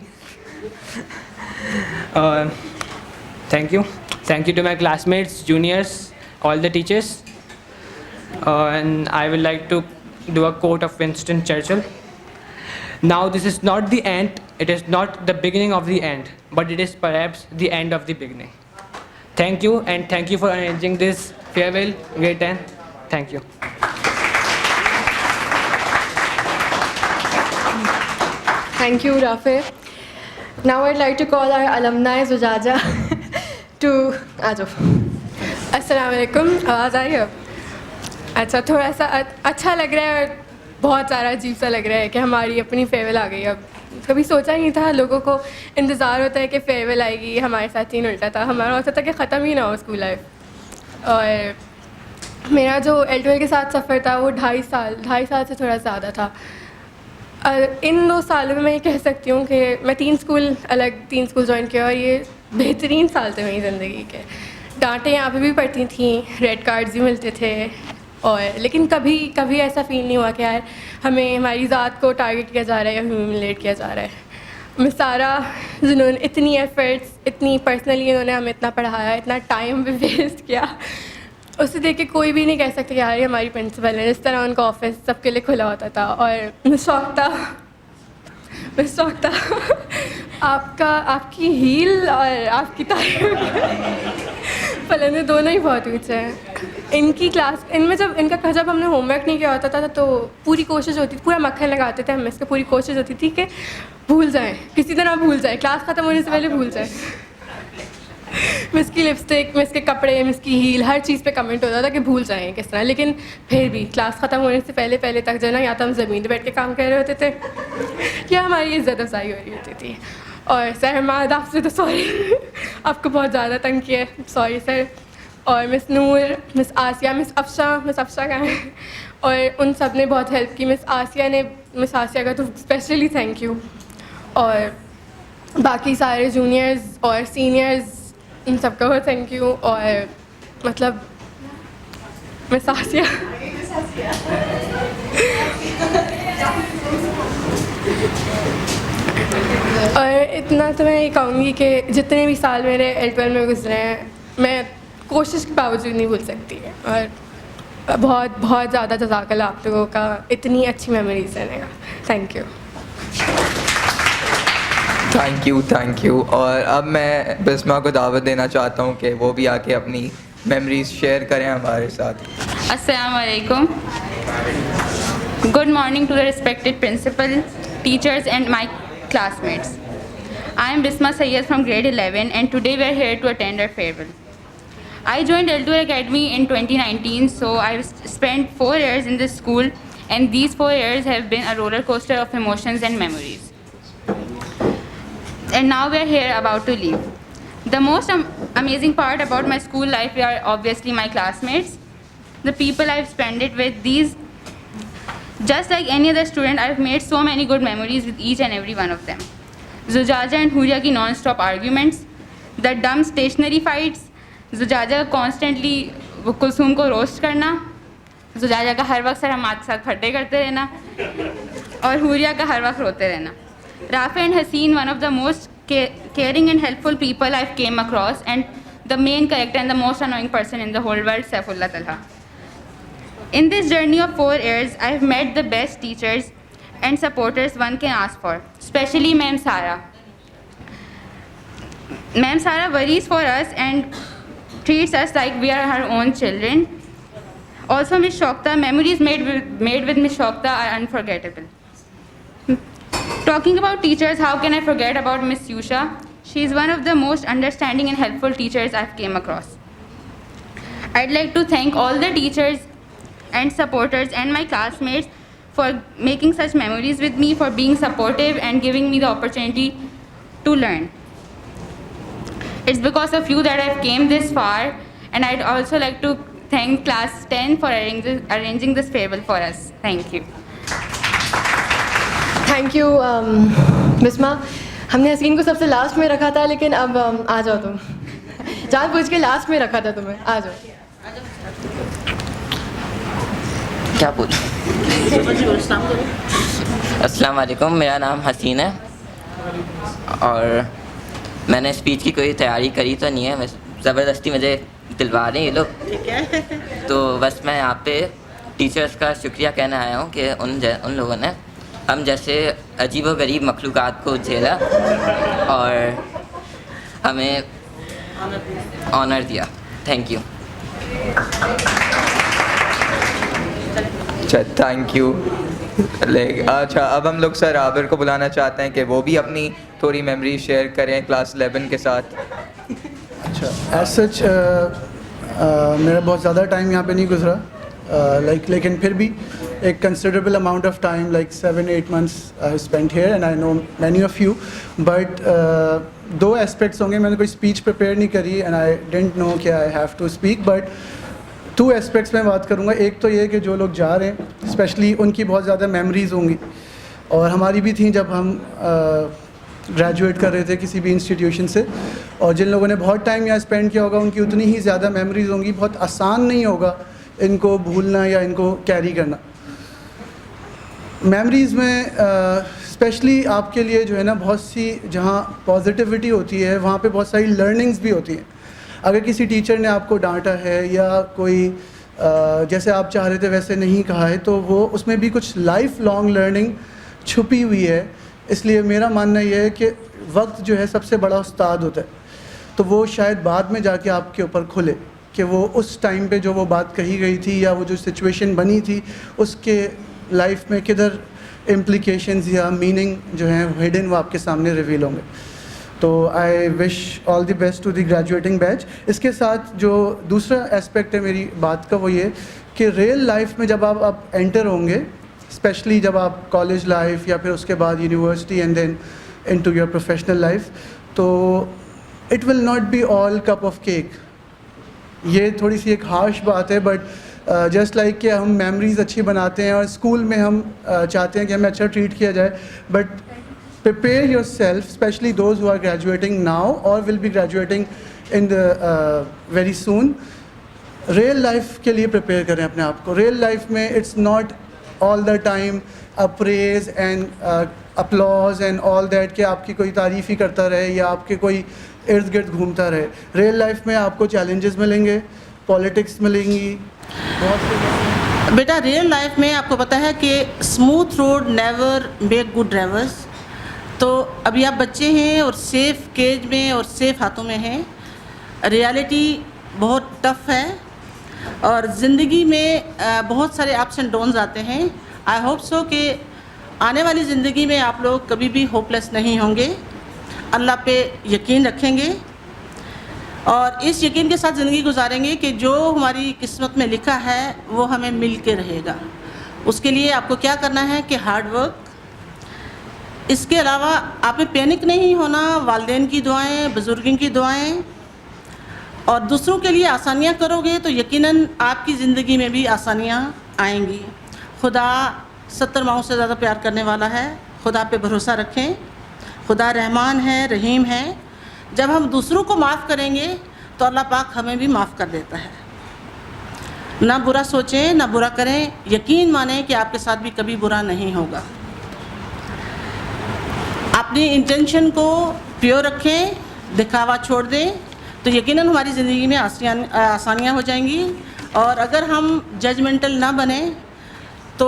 और thank you to my classmates, juniors, all the teachers, and I would like to do a quote of Winston Churchill. Now this is not the end, it is not the beginning of the end, but it is perhaps the end of the beginning. Thank you, and thank you for arranging this farewell grade 10. Thank you. Thank you, Rafe. Now I'd like to call our alumni Zujaja to Ajo. अस्सलाम वालेकुम, आवाज़ आ रही है? अच्छा, थोड़ा सा अच्छा लग रहा है और बहुत सारा अजीब सा लग रहा है कि हमारी अपनी फेयरवेल आ गई अब। कभी सोचा ही नहीं था, लोगों को इंतज़ार होता है कि फेयरवेल आएगी, हमारे साथ सीन उल्टा था, हमारा होता था कि ख़त्म ही ना हो स्कूल लाइफ। और मेरा जो L12 के साथ सफ़र था वो 2.5 साल से थोड़ा ज़्यादा था। इन 2 सालों में मैं ये कह सकती हूँ कि मैं 3 स्कूल ज्वाइन किया और ये बेहतरीन साल थे मेरी ज़िंदगी के। डांटें यहाँ पे भी पड़ती थी, रेड कार्ड्स भी मिलते थे, और लेकिन कभी ऐसा फ़ील नहीं हुआ कि यार हमें हमारी ज़ात को टारगेट किया जा रहा है या ह्यूमिलेट किया जा रहा है। मैं सारा जिन्होंने इतनी एफ़र्ट्स, इतनी पर्सनली इन्होंने हमें इतना पढ़ाया, इतना टाइम भी वेस्ट किया, उसे देख के कोई भी नहीं कह सकता कि यार ये हमारी प्रिंसिपल है। इस तरह उनका ऑफिस सबके लिए खुला होता था। और मिस शौकता आपकी हील और आपकी तारीफ फलने दोनों ही बहुत ऊँचे हैं। इनकी क्लास जब हमने होमवर्क नहीं किया होता था तो पूरी कोशिश होती थी, पूरा मक्खन लगाते थे हम इसको, पूरी कोशिश होती थी कि भूल जाएं, किसी तरह भूल जाए, क्लास ख़त्म होने से पहले भूल जाए। मिस की लिपस्टिक, मिस के कपड़े, मिस की हील, हर चीज़ पे कमेंट होता था कि भूल जाएं किस तरह। लेकिन फिर भी क्लास ख़त्म होने से पहले तक जो है ना, या तो हम ज़मीन पर बैठ के काम कर रहे होते थे या हमारी इज़्ज़त अफजाई हो रही होती थी। और सर हमाद आपसे तो सॉरी, आपको बहुत ज़्यादा तंग किया है, सॉरी सर। और मिस नूर, मिस आसिया, मिस अफशा कहाँ है, और उन सब ने बहुत हेल्प की। मिस आसिया का तो स्पेशली थैंक यू। और बाकी सारे जूनियर्स और सीनियर्स, इन सब का बहुत थैंक यू। और मतलब मिस आसिया और इतना तो मैं ये कहूँगी कि जितने भी साल मेरे L12 में गुजरे हैं, मैं कोशिश के बावजूद नहीं भूल सकती। और बहुत बहुत ज़्यादा जज़ाकल्लाह आप लोगों का इतनी अच्छी मेमोरीज देने का। Thank you. Thank you. और अब मैं बिस्मा को दावत देना चाहता हूँ कि वो भी आके अपनी मेमोरीज शेयर करें हमारे साथ। Assalamu alaikum. Good morning to the respected principal, teachers and my classmates. I am Bisma Sayyed from grade 11 and today we are here to attend our farewell. I joined L2 Academy in 2019, so I've spent 4 years in this school, and these 4 years have been a roller coaster of emotions and memories. And now we are here about to leave. The most amazing part about my school life are obviously my classmates, the people I've spent it with. These, just like any other student, I've made so many good memories with each and every one of them. Zujaja and Huria ki non-stop arguments, the dumb stationary fights, Zujaja constantly Kulsoom को roast करना, जुजाजा का हर वक्त sir हमारे साथ फटे करते रहना, और हुरिया का हर वक्त रोते रहना. Rafi and Haseen, one of the most caring and helpful people I've came across, and the main character and the most annoying person in the whole world, Saifullah Talha. In this journey of 4 years, I've met the best teachers and supporters one can ask for, especially Ma'am Sara. Ma'am Sara worries for us and treats us like we are her own children. Also, Miss Shokta, memories made with Miss Shokta are unforgettable. Talking about teachers, how can I forget about Miss Yusha? She is one of the most understanding and helpful teachers I've came across. I'd like to thank all the teachers and supporters and my classmates for making such memories with me, for being supportive and giving me the opportunity to learn. It's because of you that I've came this far, and I'd also like to thank class 10 for arranging this farewell for us. Thank you. Thank you Bisma. हमने हसीन को सबसे last में रखा था, लेकिन अब आ जाओ तुम. जान पूछ के लास्ट में रखा था तुम्हें. आ जाओ. क्या बोलूं? अस्सलाम वालेकुम, मेरा नाम हसीन है और मैंने स्पीच की कोई तैयारी करी तो नहीं है, बस ज़बरदस्ती मुझे दिलवा रहे हैं ये लोग. तो बस मैं यहाँ पे टीचर्स का शुक्रिया कहना आया हूँ कि उन लोगों ने हम जैसे अजीब व गरीब मखलूक़ात को झेला और हमें ऑनर दिया. Thank you. अच्छा, थैंक यू. अच्छा, अब हम लोग सर आबिर को बुलाना चाहते हैं कि वो भी अपनी थोड़ी मेमोरी शेयर करें क्लास 11 के साथ. अच्छा, एज सच मेरा बहुत ज़्यादा टाइम यहाँ पे नहीं गुजरा, लेकिन फिर भी एक considerable amount of time like 7-8 months I spent here and I know many of you, but 2 aspects होंगे. मैंने कोई स्पीच प्रिपेयर नहीं करी एंड आई डेंट नो कि I have to speak, but 2 aspects में बात करूँगा. एक तो ये कि जो लोग जा रहे हैं स्पेशली उनकी बहुत ज़्यादा मेमोरीज़ होंगी, और हमारी भी थी जब हम ग्रेजुएट कर रहे थे किसी भी इंस्टीट्यूशन से, और जिन लोगों ने बहुत टाइम यहाँ स्पेंड किया होगा उनकी उतनी ही ज़्यादा मेमोरीज़ होंगी. बहुत आसान नहीं होगा इनको भूलना या इनको कैरी करना. मेमोरीज़ में स्पेशली आपके लिए जो है ना, बहुत सी जहाँ पॉजिटिविटी होती है वहाँ पे बहुत सारी लर्निंग्स भी होती हैं. अगर किसी टीचर ने आपको डांटा है या कोई जैसे आप चाह रहे थे वैसे नहीं कहा है, तो वो उसमें भी कुछ लाइफ लॉन्ग लर्निंग छुपी हुई है. इसलिए मेरा मानना यह है कि वक्त जो है सबसे बड़ा उस्ताद होता है, तो वो शायद बाद में जाके आपके ऊपर खुले कि वो उस टाइम पे जो वो बात कही गई थी या वो जो सिचुएशन बनी थी उसके लाइफ में किधर इम्प्लिकेशंस या मीनिंग जो हैं हिडन वो आपके सामने रिवील होंगे. तो I wish all the best to the graduating batch. इसके साथ जो दूसरा एस्पेक्ट है मेरी बात का वो ये कि रियल लाइफ में जब आप एंटर होंगे, स्पेशली जब आप कॉलेज लाइफ या फिर उसके बाद university and then into your professional life, तो it will not be all cup of cake. ये थोड़ी सी एक हार्श बात है, बट जस्ट लाइक कि हम मेमोरीज़ अच्छी बनाते हैं और स्कूल में हम चाहते हैं कि हमें अच्छा ट्रीट किया जाए, but prepare yourself, specially those who are graduating now और will be graduating in the very soon. Real life के लिए प्रिपेयर करें अपने आप को. रियल लाइफ में it's not all the time appraise and applause and all that कि आपकी कोई तारीफ़ ही करता रहे या आपके कोई इर्द गिर्द घूमता रहे. रियल लाइफ में आपको चैलेंजेस मिलेंगे, पॉलिटिक्स मिलेंगी, बहुत से. बेटा रियल लाइफ में आपको पता है कि smooth road never make good drivers. तो अभी आप बच्चे हैं और सेफ केज में और सेफ हाथों में हैं. रियलिटी बहुत टफ है और ज़िंदगी में बहुत सारे अप्स एंड डाउन्स आते हैं. आई होप सो कि आने वाली ज़िंदगी में आप लोग कभी भी होपलेस नहीं होंगे, अल्लाह पे यकीन रखेंगे और इस यकीन के साथ ज़िंदगी गुजारेंगे कि जो हमारी किस्मत में लिखा है वो हमें मिल के रहेगा. उसके लिए आपको क्या करना है कि हार्ड वर्क. इसके अलावा आप में पैनिक नहीं होना. वालिदैन की दुआएं, बुज़ुर्गों की दुआएं और दूसरों के लिए आसानियाँ करोगे तो यकीनन आपकी ज़िंदगी में भी आसानियाँ आएंगी. खुदा 70 माओं से ज़्यादा प्यार करने वाला है. खुदा पे भरोसा रखें. खुदा रहमान है, रहीम है. जब हम दूसरों को माफ़ करेंगे तो अल्लाह पाक हमें भी माफ़ कर देता है. ना बुरा सोचें, ना बुरा करें. यकीन मानें कि आपके साथ भी कभी बुरा नहीं होगा. अपनी इंटेंशन को प्योर रखें, दिखावा छोड़ दें तो यकीनन हमारी ज़िंदगी में आसानियाँ हो जाएंगी. और अगर हम जजमेंटल ना बने तो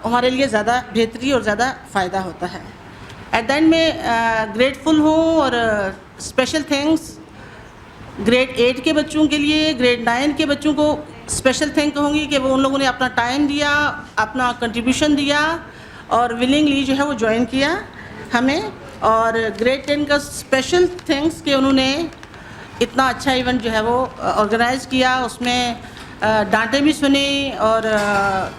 हमारे लिए ज़्यादा बेहतरी और ज़्यादा फ़ायदा होता है. एट द एंड में ग्रेटफुल हूँ और स्पेशल थैंक्स ग्रेड 8 के बच्चों के लिए, ग्रेड 9 के बच्चों को स्पेशल थैंक कहूँगी कि वो उन लोगों ने अपना टाइम दिया, अपना कंट्रीब्यूशन दिया और विलिंगली जो है वो ज्वाइन किया हमें. और ग्रेड 10 का स्पेशल थैंक्स कि उन्होंने इतना अच्छा इवेंट जो है वो ऑर्गेनाइज़ किया. उसमें डांटे भी सुने और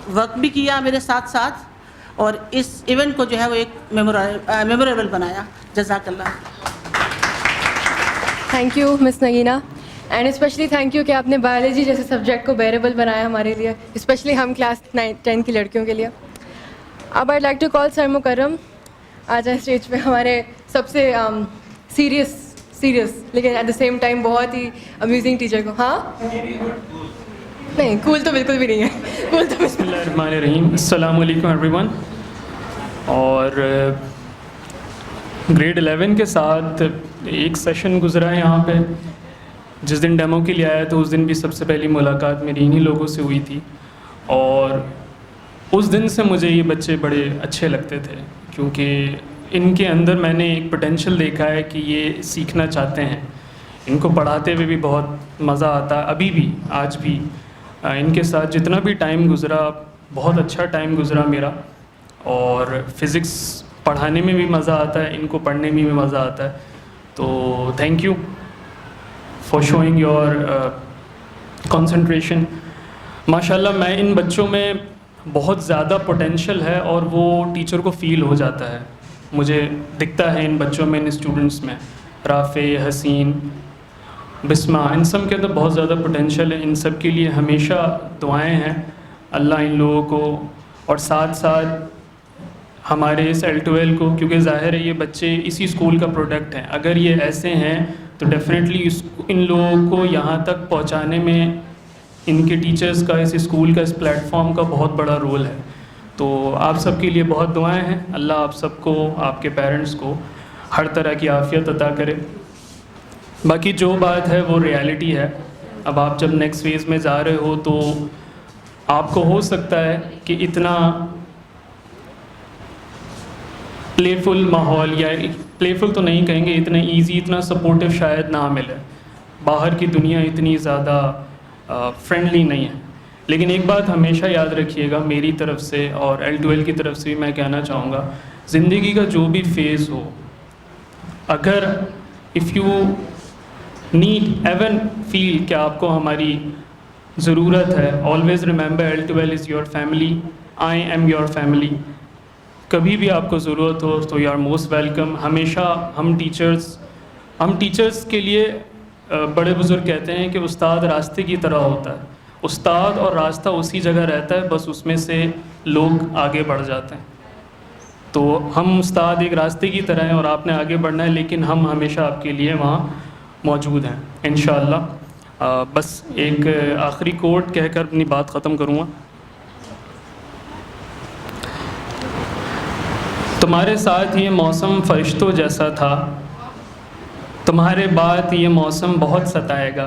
वर्क भी किया मेरे साथ साथ और इस इवेंट को जो है वो एक मेमोरेबल बनाया. जज़ाकल्लाह. Thank you miss Nagina and specially thank you कि आपने बायोलॉजी जैसे सब्जेक्ट को बेरेबल बनाया हमारे लिए, स्पेशली हम क्लास 10 की लड़कियों के लिए. अब I like to call sir Mukarram आ जाए स्टेज पे. हमारे सबसे सीरियस लेकिन एट द सेम टाइम बहुत ही अम्यूजिंग टीचर को. हाँ नहीं, कूल तो बिल्कुल भी नहीं है. कूल तो बिस्मिल्लाहिर्रहमानिर्रहीम. अस्सलाम वालेकुम एवरीवन. और ग्रेड 11 के साथ एक सेशन गुजरा है यहाँ पे. जिस दिन डेमो के लिए आया तो उस दिन भी सबसे पहली मुलाकात मेरी इन्हीं लोगों से हुई थी और उस दिन से मुझे ये बच्चे बड़े अच्छे लगते थे क्योंकि इनके अंदर मैंने एक पोटेंशियल देखा है कि ये सीखना चाहते हैं. इनको पढ़ाते हुए भी बहुत मज़ा आता है. अभी भी, आज भी इनके साथ जितना भी टाइम गुज़रा बहुत अच्छा टाइम गुज़रा मेरा. और फिज़िक्स पढ़ाने में भी मज़ा आता है, इनको पढ़ने में भी मज़ा आता है. तो thank you for showing your concentration. माशाल्लाह मैं इन बच्चों में बहुत ज़्यादा पोटेंशियल है और वो टीचर को फ़ील हो जाता है, मुझे दिखता है इन बच्चों में, इन स्टूडेंट्स में। राफ़े, हसीन, बिस्मा, इन सब के अंदर बहुत ज़्यादा पोटेंशियल है। इन सब के लिए हमेशा दुआएं हैं अल्लाह इन लोगों को, और साथ साथ हमारे इस L12 को, क्योंकि ज़ाहिर है ये बच्चे इसी स्कूल का प्रोडक्ट हैं। अगर ये ऐसे हैं तो डेफिनेटली इन लोगों को यहाँ तक पहुँचाने में इनके टीचर्स का, इस स्कूल का, इस प्लेटफॉर्म का बहुत बड़ा रोल है। तो आप सबके लिए बहुत दुआएं हैं, अल्लाह आप सबको, आपके पेरेंट्स को हर तरह की आफ़ियत अता करे। बाकी जो बात है वो रियलिटी है। अब आप जब नेक्स्ट फेज़ में जा रहे हो तो आपको हो सकता है कि इतना प्लेफुल माहौल, या प्लेफुल तो नहीं कहेंगे, इतना इजी, इतना सपोर्टिव शायद ना मिले। बाहर की दुनिया इतनी ज़्यादा फ्रेंडली नहीं है। लेकिन एक बात हमेशा याद रखिएगा, मेरी तरफ से और L12 की तरफ से भी मैं कहना चाहूँगा, ज़िंदगी का जो भी फेज़ हो, अगर if you need even feel कि आपको हमारी ज़रूरत है, always remember L12 is your family, I am your family. कभी भी आपको ज़रूरत हो तो यू आर मोस्ट वेलकम। हमेशा हम टीचर्स के लिए बड़े बुज़ुर्ग कहते हैं कि उस्ताद रास्ते की तरह होता है। उस्ताद और रास्ता उसी जगह रहता है, बस उसमें से लोग आगे बढ़ जाते हैं। तो हम उस्ताद एक रास्ते की तरह हैं और आपने आगे बढ़ना है, लेकिन हम हमेशा आपके लिए वहाँ मौजूद हैं इंशाअल्लाह। बस एक आखिरी कोट कहकर अपनी बात ख़त्म करूँगा। तुम्हारे साथ ये मौसम फरिश्तों जैसा था, तुम्हारे बाद ये मौसम बहुत सताएगा।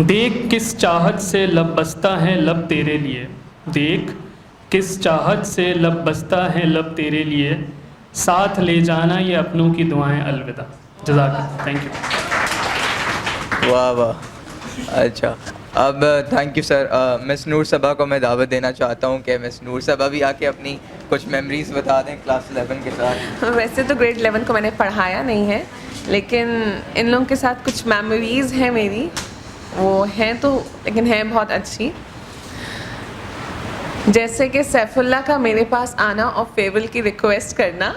देख किस चाहत से लब बसता है लब तेरे लिए, देख किस चाहत से लब बसता है लब तेरे लिए, साथ ले जाना ये अपनों की दुआएं अलविदा। जज़ाकल्लाह, थैंक यू। वाह वाह, अच्छा। अब thank you sir. Miss Noor सबा को मैं दावत देना चाहता हूँ कि मिस नूर सबा भी आके अपनी कुछ मेमोरीज बता दें क्लास 11 के साथ। वैसे तो ग्रेड 11 को मैंने पढ़ाया नहीं है, लेकिन इन लोगों के साथ कुछ मेमोरीज़ हैं मेरी, वो हैं तो, लेकिन हैं बहुत अच्छी। जैसे कि सैफुल्लाह का मेरे पास आना और फेवल की रिक्वेस्ट करना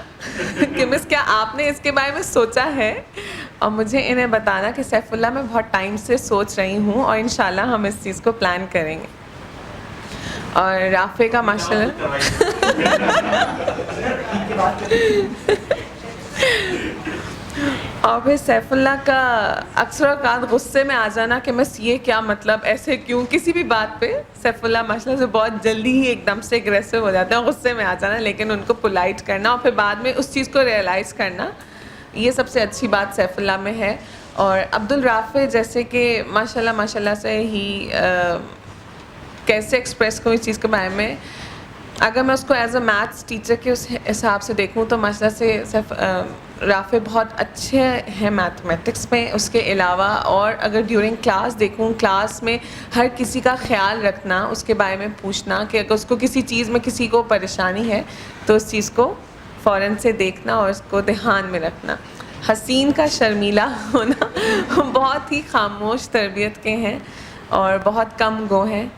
कि मिस क्या आपने इसके बारे में सोचा है, और मुझे इन्हें बताना कि सैफुल्लाह मैं बहुत टाइम से सोच रही हूँ और इंशाल्लाह हम इस चीज़ को प्लान करेंगे। और राफ़े का माशाल्लाह और फिर सैफुल्लाह का अक्सर औक़ात गुस्से में आ जाना कि मिस ये क्या मतलब, ऐसे क्यों, किसी भी बात पे सैफुल्लाह माशाल्लाह से बहुत जल्दी ही एकदम से एग्रेसिव हो जाते हैं, गुस्से में आ जाना, लेकिन उनको पोलाइट करना और फिर बाद में उस चीज़ को रियलाइज़ करना, ये सबसे अच्छी बात सैफुल्लाह में है। और अब्दुल राफ़े जैसे कि माशाल्लाह से ही कैसे एक्सप्रेस करूँ इस चीज़ के बारे में, अगर मैं उसको एज अ मैथ्स टीचर के उस हिसाब से देखूँ तो माशाल्लाह से राफ़े बहुत अच्छे हैं मैथमेटिक्स में। उसके अलावा और अगर ड्यूरिंग क्लास देखूँ, क्लास में हर किसी का ख्याल रखना, उसके बारे में पूछना कि अगर उसको किसी चीज़ में किसी को परेशानी है तो उस चीज़ को फ़ौरन से देखना और उसको ध्यान में रखना। हसीन का शर्मीला होना, बहुत ही खामोश तरबियत के हैं और बहुत कम गो हैं,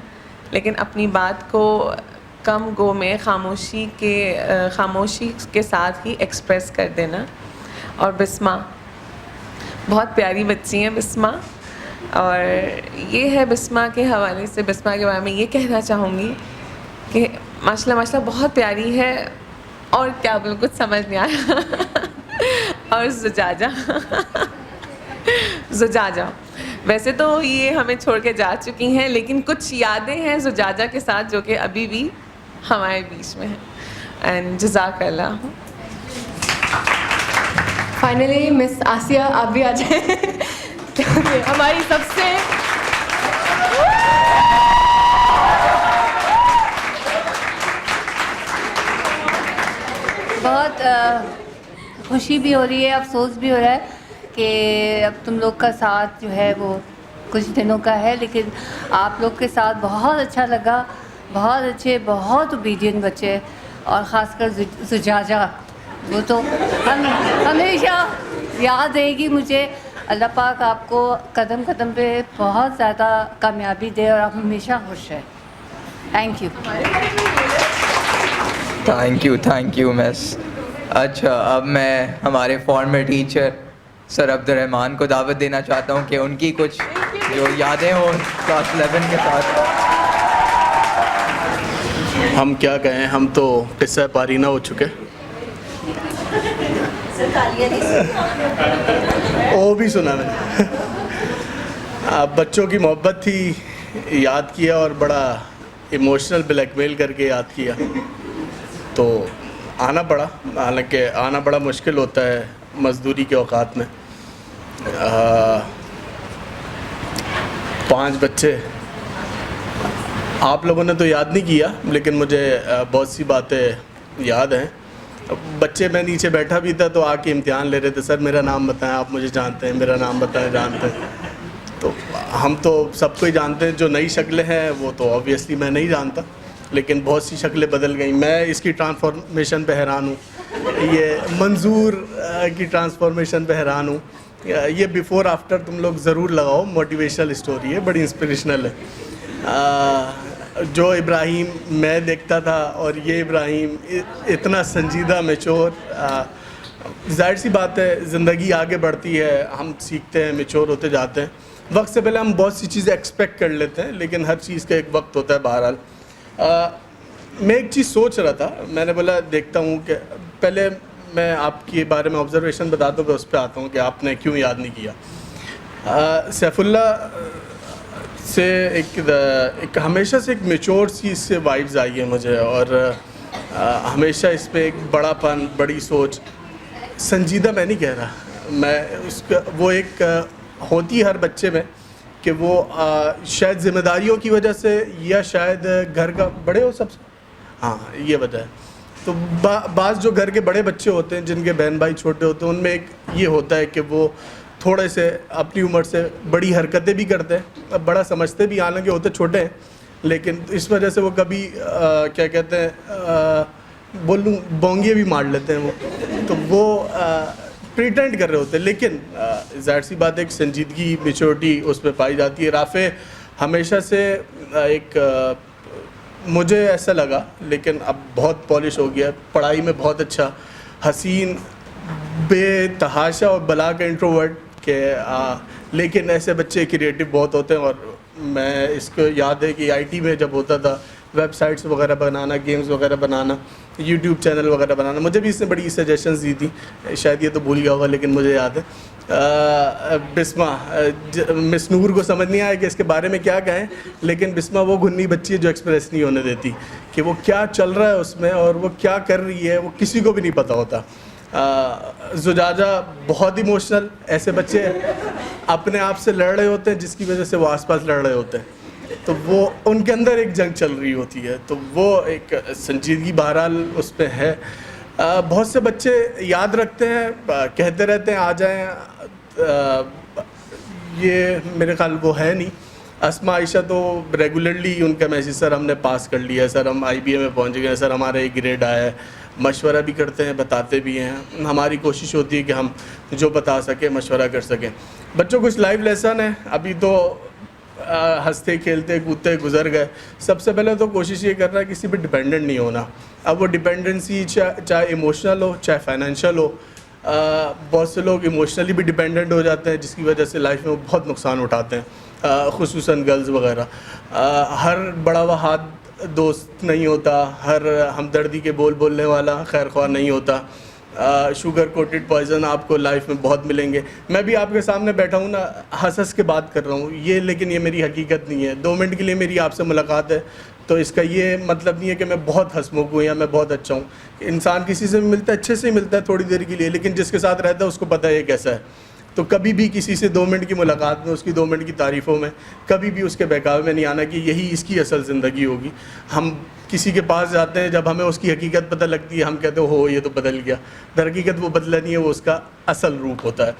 लेकिन अपनी बात को कम गो में खामोशी के साथ ही एक्सप्रेस कर देना। और बिस्मा बहुत प्यारी बच्ची हैं बिस्मा, और ये है बिस्मा के हवाले से, बिस्मा के बारे में ये कहना चाहूँगी कि माशाल्लाह बहुत प्यारी है, और क्या बोलूँ कुछ समझ नहीं आया। और जुजाजा वैसे तो ये हमें छोड़ के जा चुकी हैं, लेकिन कुछ यादें हैं जुजाजा के साथ जो कि अभी भी हमारे बीच में हैं। एंड जज़ाकल्लाह। फाइनली मिस आसिया आप भी आ जाएं क्योंकि हमारी सबसे बहुत खुशी भी हो रही है, अफसोस भी हो रहा है कि अब तुम लोग का साथ जो है वो कुछ दिनों का है, लेकिन आप लोग के साथ बहुत अच्छा लगा, बहुत अच्छे, बहुत ओबीडियंट बच्चे, और ख़ासकर जुजाजा, वो तो हमेशा याद रहेगी मुझे। अल्लाह पाक आपको कदम कदम पे बहुत ज़्यादा कामयाबी दे और आप हमेशा खुश रहें। Thank you. Thank you miss. अच्छा, अब मैं हमारे फॉर्मर टीचर सर अब्दुर्रहमान को दावत देना चाहता हूँ कि उनकी कुछ जो यादें हों क्लास 11 के साथ। हम क्या कहें, हम तो किस्सा पारीना हो चुके। वो भी सुना मैंने। बच्चों की मोहब्बत थी, याद किया और बड़ा इमोशनल ब्लैकमेल करके याद किया, तो आना पड़ा। हालांकि आना बड़ा मुश्किल होता है मज़दूरी के औकात में। 5 बच्चे, आप लोगों ने तो याद नहीं किया, लेकिन मुझे बहुत सी बातें याद हैं। बच्चे, मैं नीचे बैठा भी था तो आके इम्तिहान ले रहे थे, सर मेरा नाम बताएं, आप मुझे जानते हैं, मेरा नाम बताएं, जानते हैं। तो हम तो सबको ही जानते हैं, जो नई शक्लें हैं वो तो ऑब्वियसली मैं नहीं जानता, लेकिन बहुत सी शक्लें बदल गई। मैं इसकी ट्रांसफॉर्मेशन पे हैरान हूँ, ये मंजूर की ट्रांसफॉर्मेशन पे हैरान हूँ। ये बिफ़ोर आफ्टर तुम लोग ज़रूर लगाओ, मोटिवेशनल स्टोरी है, बड़ी इंस्पिरेशनल है। जो इब्राहिम मैं देखता था और ये इब्राहिम इतना संजीदा, मैच्योर। जाहिर सी बात है, ज़िंदगी आगे बढ़ती है, हम सीखते हैं, मैच्योर होते जाते हैं। वक्त से पहले हम बहुत सी चीज़ें एक्सपेक्ट कर लेते हैं, लेकिन हर चीज़ का एक वक्त होता है। बहरहाल मैं एक चीज़ सोच रहा था, मैंने बोला देखता हूँ कि पहले मैं आपके बारे में ऑब्जर्वेशन बताता हूँ, उस पर आता हूँ कि आपने क्यों याद नहीं किया। सैफुल्ला से एक हमेशा से एक मैच्योर सी इससे वाइब्स आई है मुझे, और हमेशा इस पर एक बड़ापन, बड़ी सोच। संजीदा मैं नहीं कह रहा, मैं उसका वो एक होती हर बच्चे में कि वो शायद ज़िम्मेदारियों की वजह से, या शायद घर का बड़े हो सबसे, हाँ ये वजह है। तो बाज़ जो घर के बड़े बच्चे होते हैं, जिनके बहन भाई छोटे होते हैं, उनमें एक ये होता है कि वो थोड़े से अपनी उम्र से बड़ी हरकतें भी करते हैं, अब बड़ा समझते भी, हालांकि होते छोटे हैं, लेकिन इस वजह से वो कभी क्या कहते हैं, बोलूँ बोंगिए भी मार लेते हैं वो, तो वो प्रिटेंड कर रहे होते हैं। लेकिन ज़ाहिर सी बात है, एक संजीदगी, मैच्योरिटी उसमें पाई जाती है। राफ़े हमेशा से एक मुझे ऐसा लगा, लेकिन अब बहुत पॉलिश हो गया, पढ़ाई में बहुत अच्छा, हसीन, बेतहाशा और बला का इंट्रोवर्ट के, लेकिन ऐसे बच्चे क्रिएटिव बहुत होते हैं। और मैं इसको याद है कि आईटी में जब होता था, वेबसाइट्स वगैरह बनाना, गेम्स वगैरह बनाना, यूट्यूब चैनल वगैरह बनाना, मुझे भी इसने बड़ी सजेशंस दी थी, शायद ये तो भूल गया होगा, लेकिन मुझे याद है। बिस्मा, मिस नूर को समझ नहीं आया कि इसके बारे में क्या कहें, लेकिन बिस्मा वो घुन्नी बच्ची है जो एक्सप्रेस नहीं होने देती कि वो क्या चल रहा है उसमें और वो क्या कर रही है, वो किसी को भी नहीं पता होता। जुजाजा बहुत इमोशनल, ऐसे बच्चे अपने आप से लड़ रहे होते हैं जिसकी वजह से वो आसपास लड़ रहे होते हैं, तो वो उनके अंदर एक जंग चल रही होती है, तो वो एक संजीदगी बहरहाल उस पर है। बहुत से बच्चे याद रखते हैं, कहते रहते हैं आ जाएं, ये मेरे ख्याल वो है नहीं। अस्मा आयशा तो रेगुलरली उनका मैसेज, सर हमने पास कर लिया, सर हम IBA में पहुंच गए, सर हमारा एक ग्रेड आया है। मशवरा भी करते हैं, बताते भी हैं, हमारी कोशिश होती है कि हम जो बता सकें मशवरा कर सकें। बच्चों कुछ लाइव लेसन है, अभी तो हंसते खेलते कूदते गुजर गए। सबसे पहले तो कोशिश ये करना है किसी पे डिपेंडेंट नहीं होना। अब वो डिपेंडेंसी चाहे इमोशनल हो चाहे फाइनेंशियल हो, बहुत से लोग इमोशनली भी डिपेंडेंट हो जाते हैं, जिसकी वजह से लाइफ में बहुत नुकसान उठाते हैं, खुसूसन गर्ल्स वगैरह। हर बड़ा हुआ हाथ दोस्त नहीं होता, हर हमदर्दी के बोल बोलने वाला खैर ख्वाह नहीं होता। शुगर कोटेड पॉइजन आपको लाइफ में बहुत मिलेंगे। मैं भी आपके सामने बैठा हूँ ना, हंस के बात कर रहा हूँ ये, लेकिन ये मेरी हकीकत नहीं है। 2 मिनट के लिए मेरी आपसे मुलाकात है, तो इसका ये मतलब नहीं है कि मैं बहुत हंसमुख हूँ या मैं बहुत अच्छा हूँ। इंसान किसी से मिलता है, अच्छे से ही मिलता है थोड़ी देर के लिए, लेकिन जिसके साथ रहता है उसको पता है ये कैसा है। तो कभी भी किसी से 2 मिनट की मुलाकात में, उसकी 2 मिनट की तारीफ़ों में, कभी भी उसके बहकावे में नहीं आना कि यही इसकी असल ज़िंदगी होगी। हम किसी के पास जाते हैं, जब हमें उसकी हकीकत पता लगती है, हम कहते हो ये तो बदल गया, दर हकीकत वो बदला नहीं है, वो उसका असल रूप होता है।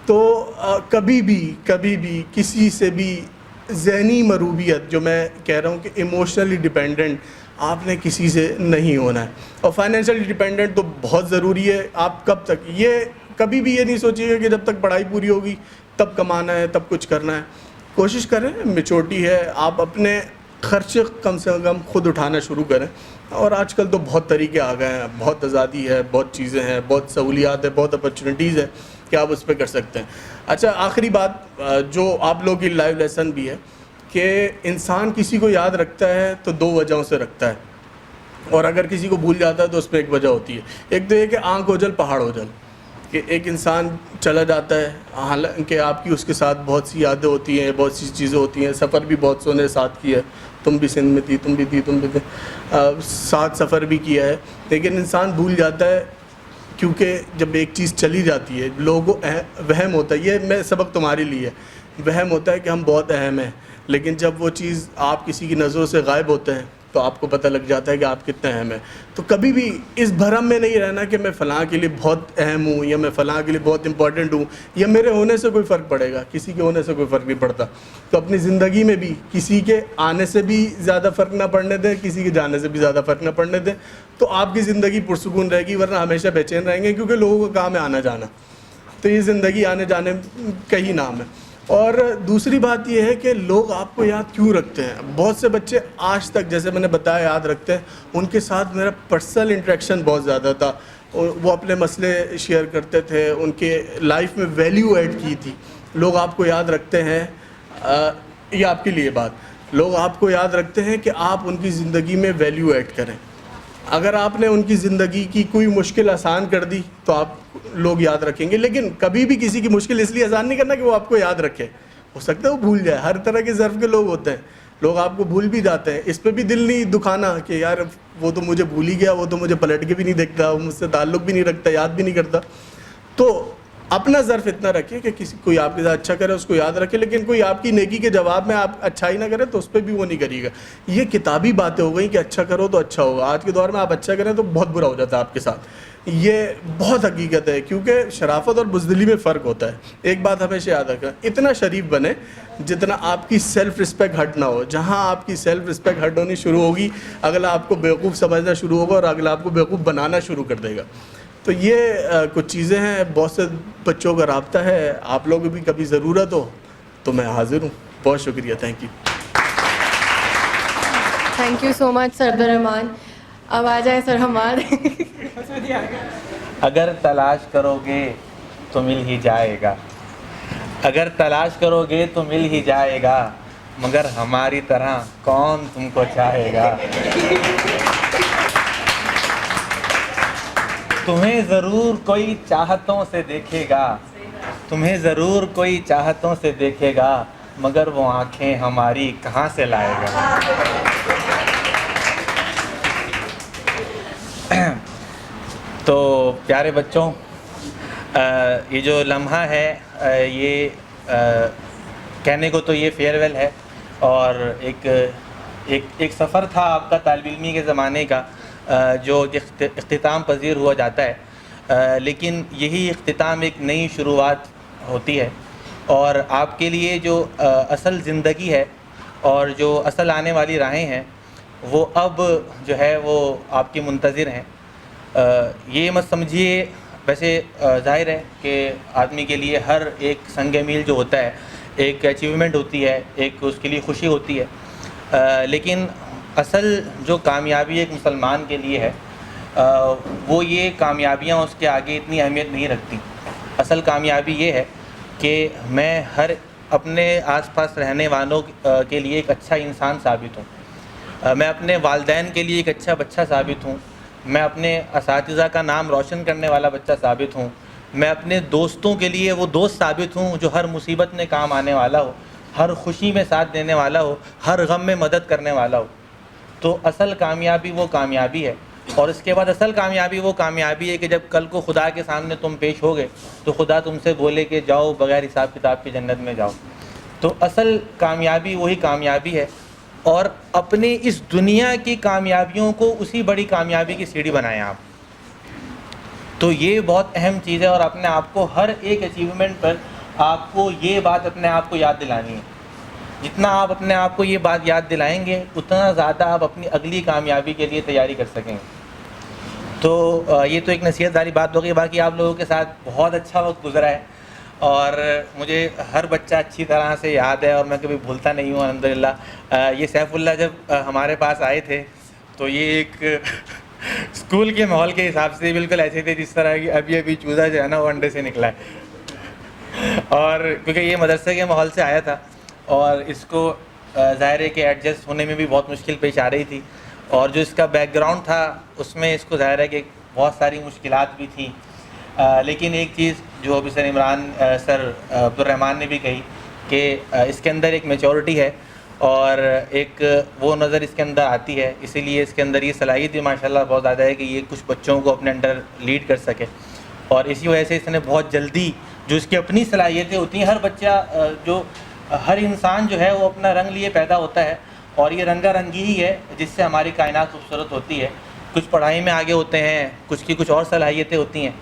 तो कभी भी किसी से भी ज़हनी मरूबियत, जो मैं कह रहा हूँ कि इमोशनली डिपेंडेंट, आपने किसी से नहीं होना है। और फाइनेंशियली डिपेंडेंट तो बहुत ज़रूरी है। आप कब तक, ये कभी भी ये नहीं सोचिएगा कि जब तक पढ़ाई पूरी होगी तब कमाना है, तब कुछ करना है। कोशिश करें, मैच्योरिटी है, आप अपने खर्चे कम से कम खुद उठाना शुरू करें। और आजकल तो बहुत तरीके आ गए हैं, बहुत आज़ादी है, बहुत चीज़ें हैं, बहुत सहूलियात है, बहुत अपॉर्चुनिटीज़ है कि आप उस पर कर सकते हैं। अच्छा, आखिरी बात जो आप लोगों की लाइव लेसन भी है कि इंसान किसी को याद रखता है तो 2 वजहों से रखता है, और अगर किसी को भूल जाता है तो उसमें एक वजह होती है। एक तो ये कि आँख ओझल पहाड़ ओझल, कि एक इंसान चला जाता है, हालांकि आपकी उसके साथ बहुत सी यादें होती हैं, बहुत सी चीज़ें होती हैं, सफ़र भी बहुत सोने साथ किया है, तुम भी सिंध में थी, तुम भी थी, साथ सफ़र भी किया है, लेकिन इंसान भूल जाता है क्योंकि जब एक चीज़ चली जाती है लोगों को वहम होता है, ये मैं सबक तुम्हारे लिए है, वहम होता है कि हम बहुत अहम हैं, लेकिन जब वो चीज़ आप किसी की नज़रों से गायब होते हैं तो आपको पता लग जाता है कि आप कितने अहम हैं। तो कभी भी इस भरम में नहीं रहना कि मैं फ़लाँ के लिए बहुत अहम हूँ या मैं फ़लाँ के लिए बहुत इंपॉर्टेंट हूँ या मेरे होने से कोई फ़र्क पड़ेगा, किसी के होने से कोई फ़र्क नहीं पड़ता। तो अपनी ज़िंदगी में भी किसी के आने से भी ज़्यादा फ़र्क ना पड़ने दें, किसी के जाने से भी ज़्यादा फ़र्क ना पड़ने दें, तो आपकी ज़िंदगी पुरसुकून रहेगी, वरना हमेशा बेचैन रहेंगे, क्योंकि लोगों का काम है आना जाना। तो ये ज़िंदगी आने जाने का ही नाम है। और दूसरी बात यह है कि लोग आपको याद क्यों रखते हैं। बहुत से बच्चे आज तक, जैसे मैंने बताया, याद रखते हैं, उनके साथ मेरा पर्सनल इंटरेक्शन बहुत ज़्यादा था, वो अपने मसले शेयर करते थे, उनके लाइफ में वैल्यू ऐड की थी। लोग आपको याद रखते हैं, ये आपके लिए बात, लोग आपको याद रखते हैं कि आप उनकी ज़िंदगी में वैल्यू ऐड करें। अगर आपने उनकी ज़िंदगी की कोई मुश्किल आसान कर दी तो आप लोग याद रखेंगे, लेकिन कभी भी किसी की मुश्किल इसलिए आसान नहीं करना कि वो आपको याद रखे। हो सकता है वो भूल जाए, हर तरह के ज़र्फ़ के लोग होते हैं, लोग आपको भूल भी जाते हैं। इस पर भी दिल नहीं दुखाना कि यार वो तो मुझे भूल ही गया, वो तो मुझे पलट के भी नहीं देखता, वो मुझसे ताल्लुक़ भी नहीं रखता, याद भी नहीं करता। तो अपना ज़र्फ़ इतना रखें कि किसी कोई आपके साथ अच्छा करे उसको याद रखे, लेकिन कोई आपकी नेकी के जवाब में आप अच्छा ही ना करे तो उस पर भी वो नहीं करिएगा। ये किताबी बातें हो गई कि अच्छा करो तो अच्छा होगा। आज के दौर में आप अच्छा करें तो बहुत बुरा हो जाता है आपके साथ। ये बहुत हकीकत है, क्योंकि शराफत और बुज़दिली में फ़र्क होता है। एक बात हमेशा याद रखें, इतना शरीफ बने जितना आपकी सेल्फ़ रिस्पेक्ट हट ना हो। जहाँ आपकी सेल्फ़ रिस्पेक्ट हट होनी शुरू होगी, अगला आपको बेवकूफ़ समझना शुरू होगा और अगला आपको बेवकूफ़ बनाना शुरू कर देगा। तो ये कुछ चीज़ें हैं, बहुत से बच्चों का राब्ता है। आप लोगों की भी कभी ज़रूरत हो तो मैं हाज़िर हूँ। बहुत शुक्रिया, thank you. Thank you so much sir Abdurrahman. अब आ जाए सर हमाद। अगर तलाश करोगे तो मिल ही जाएगा, अगर तलाश करोगे तो मिल ही जाएगा, मगर हमारी तरह कौन तुमको चाहेगा। तुम्हें ज़रूर कोई चाहतों से देखेगा, तुम्हें ज़रूर कोई चाहतों से देखेगा, मगर वो आँखें हमारी कहाँ से लाएगा। तो प्यारे बच्चों, ये जो लम्हा है ये कहने को तो ये फेयरवेल है और एक सफ़र था आपका तालिब इल्मी के ज़माने का जो इख्तिताम पज़ीर हुआ जाता है, लेकिन यही इख्तिताम एक नई शुरुआत होती है और आपके लिए जो असल ज़िंदगी है और जो असल आने वाली राहें हैं वो अब जो है वो आपकी मुंतज़िर हैं। ये मत समझिए, वैसे ज़ाहिर है कि आदमी के लिए हर एक संग मील जो होता है एक अचीवमेंट होती है, एक उसके लिए खुशी होती है, लेकिन असल जो कामयाबी एक मुसलमान के लिए है वो ये कामयाबियाँ उसके आगे इतनी अहमियत नहीं रखती। असल कामयाबी ये है कि मैं हर अपने आसपास रहने वालों के लिए एक अच्छा इंसान साबित हूँ, मैं अपने वालिदैन के लिए एक अच्छा बच्चा साबित हूँ, मैं अपने असातिज़ा का नाम रोशन करने वाला बच्चा साबित हूँ, मैं अपने दोस्तों के लिए वो दोस्त साबित हूँ जो हर मुसीबत में काम आने वाला हो, हर खुशी में साथ देने वाला हो, हर गम में मदद करने वाला हो। तो असल कामयाबी वो कामयाबी है। और इसके बाद असल कामयाबी वो कामयाबी है कि जब कल को खुदा के सामने तुम पेश होगे तो खुदा तुमसे बोले कि जाओ बग़ैर हिसाब किताब की जन्नत में जाओ। तो असल कामयाबी वही कामयाबी है और अपने इस दुनिया की कामयाबियों को उसी बड़ी कामयाबी की सीढ़ी बनाएं आप। तो ये बहुत अहम चीज़ है और अपने आप को हर एक अचीवमेंट पर आपको ये बात अपने आप को याद दिलानी है। जितना आप अपने आप को ये बात याद दिलाएंगे उतना ज़्यादा आप अपनी अगली कामयाबी के लिए तैयारी कर सकेंगे। तो ये तो एक नसीहत वाली बात हो गई। बाकी आप लोगों के साथ बहुत अच्छा वक्त गुजरा है और मुझे हर बच्चा अच्छी तरह से याद है और मैं कभी भूलता नहीं हूँ अल्हम्दुलिल्लाह। ये सैफुल्लाह जब हमारे पास आए थे तो ये एक स्कूल के माहौल के हिसाब से बिल्कुल ऐसे थे जिस तरह की अभी अभी चूज़ा जो है ना वो अंडे से निकला है। और क्योंकि ये मदरसे के माहौल से आया था और इसको ज़ाहिर है कि एडजस्ट होने में भी बहुत मुश्किल पेश आ रही थी, और जो इसका बैकग्राउंड था उसमें इसको ज़ाहिर है कि बहुत सारी मुश्किलात भी थी। लेकिन एक चीज़ जो अभी सर इमरान सर अब्दुर्रहमान ने भी कही कि इसके अंदर एक मैच्योरिटी है और एक वो नज़र इसके अंदर आती है, इसीलिए इसके अंदर ये सलाहियत भी माशाल्लाह बहुत ज़्यादा है कि ये कुछ बच्चों को अपने अंडर लीड कर सके। और इसी वजह से इसने बहुत जल्दी जो इसकी अपनी सलाहियतें होती हैं, हर बच्चा जो हर इंसान जो है वो अपना रंग लिए पैदा होता है और ये रंगा रंगी ही है जिससे हमारी कायनात खूबसूरत होती है। कुछ पढ़ाई में आगे होते हैं, कुछ की कुछ और सलाहियतें होती हैं,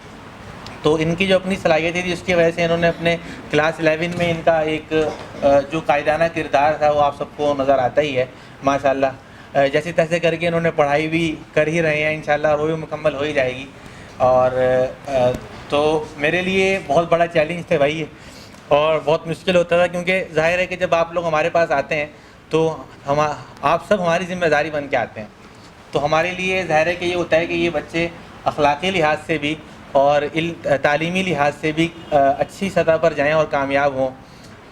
तो इनकी जो अपनी सलाहियतें थी उसकी वजह से इन्होंने अपने क्लास 11 में इनका एक जो कायदाना किरदार था वो आप सबको नज़र आता ही है माशाल्लाह। जैसे तैसे करके इन्होंने पढ़ाई भी कर ही रहे हैं, इंशाल्लाह वो भी मुकम्मल हो ही जाएगी। और तो मेरे लिए बहुत बड़ा चैलेंज थे भाई, और बहुत मुश्किल होता था क्योंकि जाहिर है कि जब आप लोग हमारे पास आते हैं तो हम आप सब हमारी ज़िम्मेदारी बन के आते हैं, तो हमारे लिए ज़ाहिर है कि ये होता है कि ये बच्चे अखलाक़ी लिहाज से भी और तालीमी लिहाज से भी अच्छी सतह पर जाएं और कामयाब हों।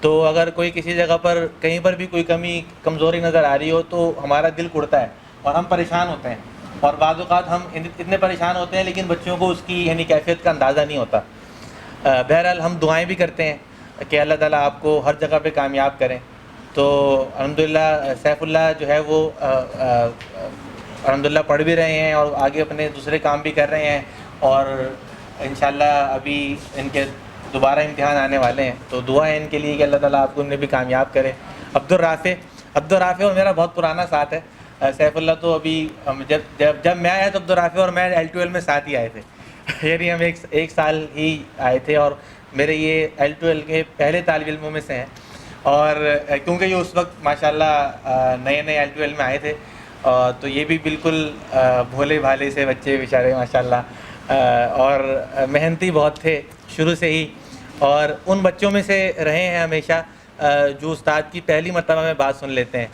तो अगर कोई किसी जगह पर कहीं पर भी कोई कमी कमज़ोरी नज़र आ रही हो तो हमारा दिल कुड़ता है और हम परेशान होते हैं, और बाज़ औक़ात हम इतने परेशान होते हैं लेकिन बच्चों को उसकी यानी कैफियत का अंदाज़ा नहीं होता। बहरहाल हम दुआएं भी करते हैं कि अल्लाह ताला आपको हर जगह पे कामयाब करें। तो अल्हम्दुलिल्लाह सैफुल्लाह जो है वो अल्हम्दुलिल्लाह पढ़ भी रहे हैं और आगे अपने दूसरे काम भी कर रहे हैं, और इंशाल्लाह अभी इनके दोबारा इम्तिहान आने वाले हैं, तो दुआ है इनके लिए कि अल्लाह ताला आपको उन्हें भी कामयाब करे। अब्दुर्राफ़े और मेरा बहुत पुराना साथ है। सैफुल्लाह तो अभी जब मैं आया तो अब्दुर्राफ़े और मैं L12 में साथ ही आए थे यानी हम एक साल ही आए थे, और मेरे ये L12 के पहले तालिब इल्मों में से हैं। और क्योंकि ये उस वक्त माशाल्लाह नए नए L12 में आए थे, तो ये भी बिल्कुल भोले भाले से बच्चे बेचारे माशाल्लाह, और मेहनती बहुत थे शुरू से ही, और उन बच्चों में से रहे हैं हमेशा जो उस्ताद की पहली मरतबा में बात सुन लेते हैं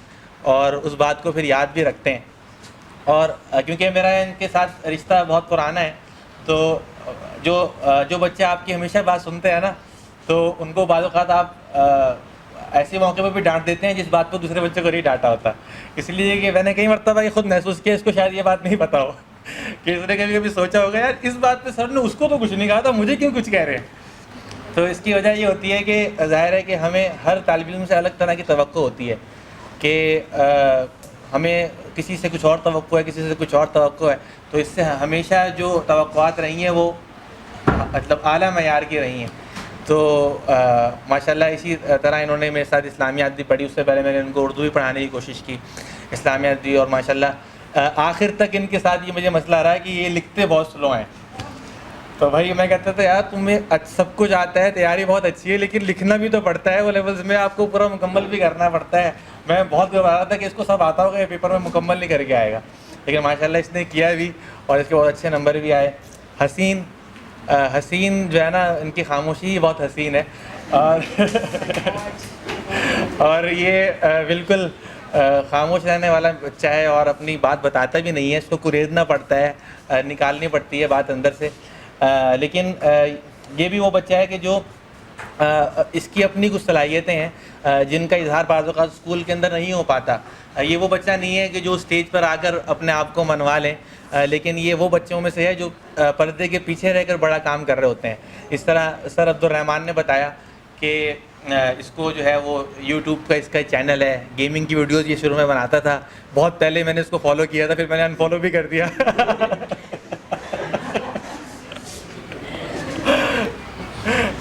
और उस बात को फिर याद भी रखते हैं। और क्योंकि मेरा इनके साथ रिश्ता बहुत पुराना है, तो जो बच्चे आपकी हमेशा बात सुनते हैं ना, तो उनको बाज़ औक़ात आप ऐसे मौके पर भी डांट देते हैं जिस बात पर दूसरे बच्चे को नहीं डांटा होता। इसलिए कि मैंने कई मरतबा ये खुद महसूस किया, इसको शायद ये बात नहीं पता हो कि इसने कभी कभी सोचा होगा यार इस बात पे सर ने उसको तो कुछ नहीं कहा था, मुझे क्यों कुछ कह रहे हैं। तो इसकी वजह ये होती है कि ज़ाहिर है कि हमें हर तालिब इल्म से अलग तरह की तवक्को होती है कि हमें किसी से कुछ और तवक्को है, किसी से कुछ और तवक्को है, तो इससे हमेशा जो तवक्कुआत रही हैं वो मतलब आला मयार की रही हैं। तो माशाल्लाह इसी तरह इन्होंने मेरे साथ इस्लामियात भी पढ़ी, उससे पहले मैंने उनको उर्दू भी पढ़ाने की कोशिश की, इस्लामियात भी, और माशाल्लाह आखिर तक इनके साथ ये मुझे मसला रहा है कि ये लिखते बहुत स्लो हैं। तो भाई मैं कहता था यार तुम्हें सब कुछ आता है, तैयारी बहुत अच्छी है, लेकिन लिखना भी तो पड़ता है, वो लेवल्स में आपको पूरा मुकम्मल भी करना पड़ता है। मैं बहुत घबरा रहा था कि इसको सब आता होगा, ये पेपर में मुकम्मल नहीं करके आएगा, लेकिन माशाल्लाह इसने किया भी और इसके बहुत अच्छे नंबर भी आए। हसीन जो है ना, इनकी खामोशी ही बहुत हसीन है, और ये बिल्कुल खामोश रहने वाला बच्चा है और अपनी बात बताता भी नहीं है, इसको कुरेदना पड़ता है, निकालनी पड़ती है बात अंदर से। लेकिन ये भी वो बच्चा है कि जो इसकी अपनी कुछ सलाहियतें हैं जिनका इजहार बाज़ औक़ात स्कूल के अंदर नहीं हो पाता। ये वो बच्चा नहीं है कि जो स्टेज पर आकर अपने आप को मनवा लें, लेकिन ये वो बच्चों में से है जो पर्दे के पीछे रहकर बड़ा काम कर रहे होते हैं। इस तरह सर अब्दुर्रहमान ने बताया कि इसको जो है वो यूट्यूब का इसका चैनल है, गेमिंग की वीडियोज़ ये शुरू में बनाता था, बहुत पहले मैंने इसको फॉलो किया था, फिर मैंने अनफॉलो भी कर दिया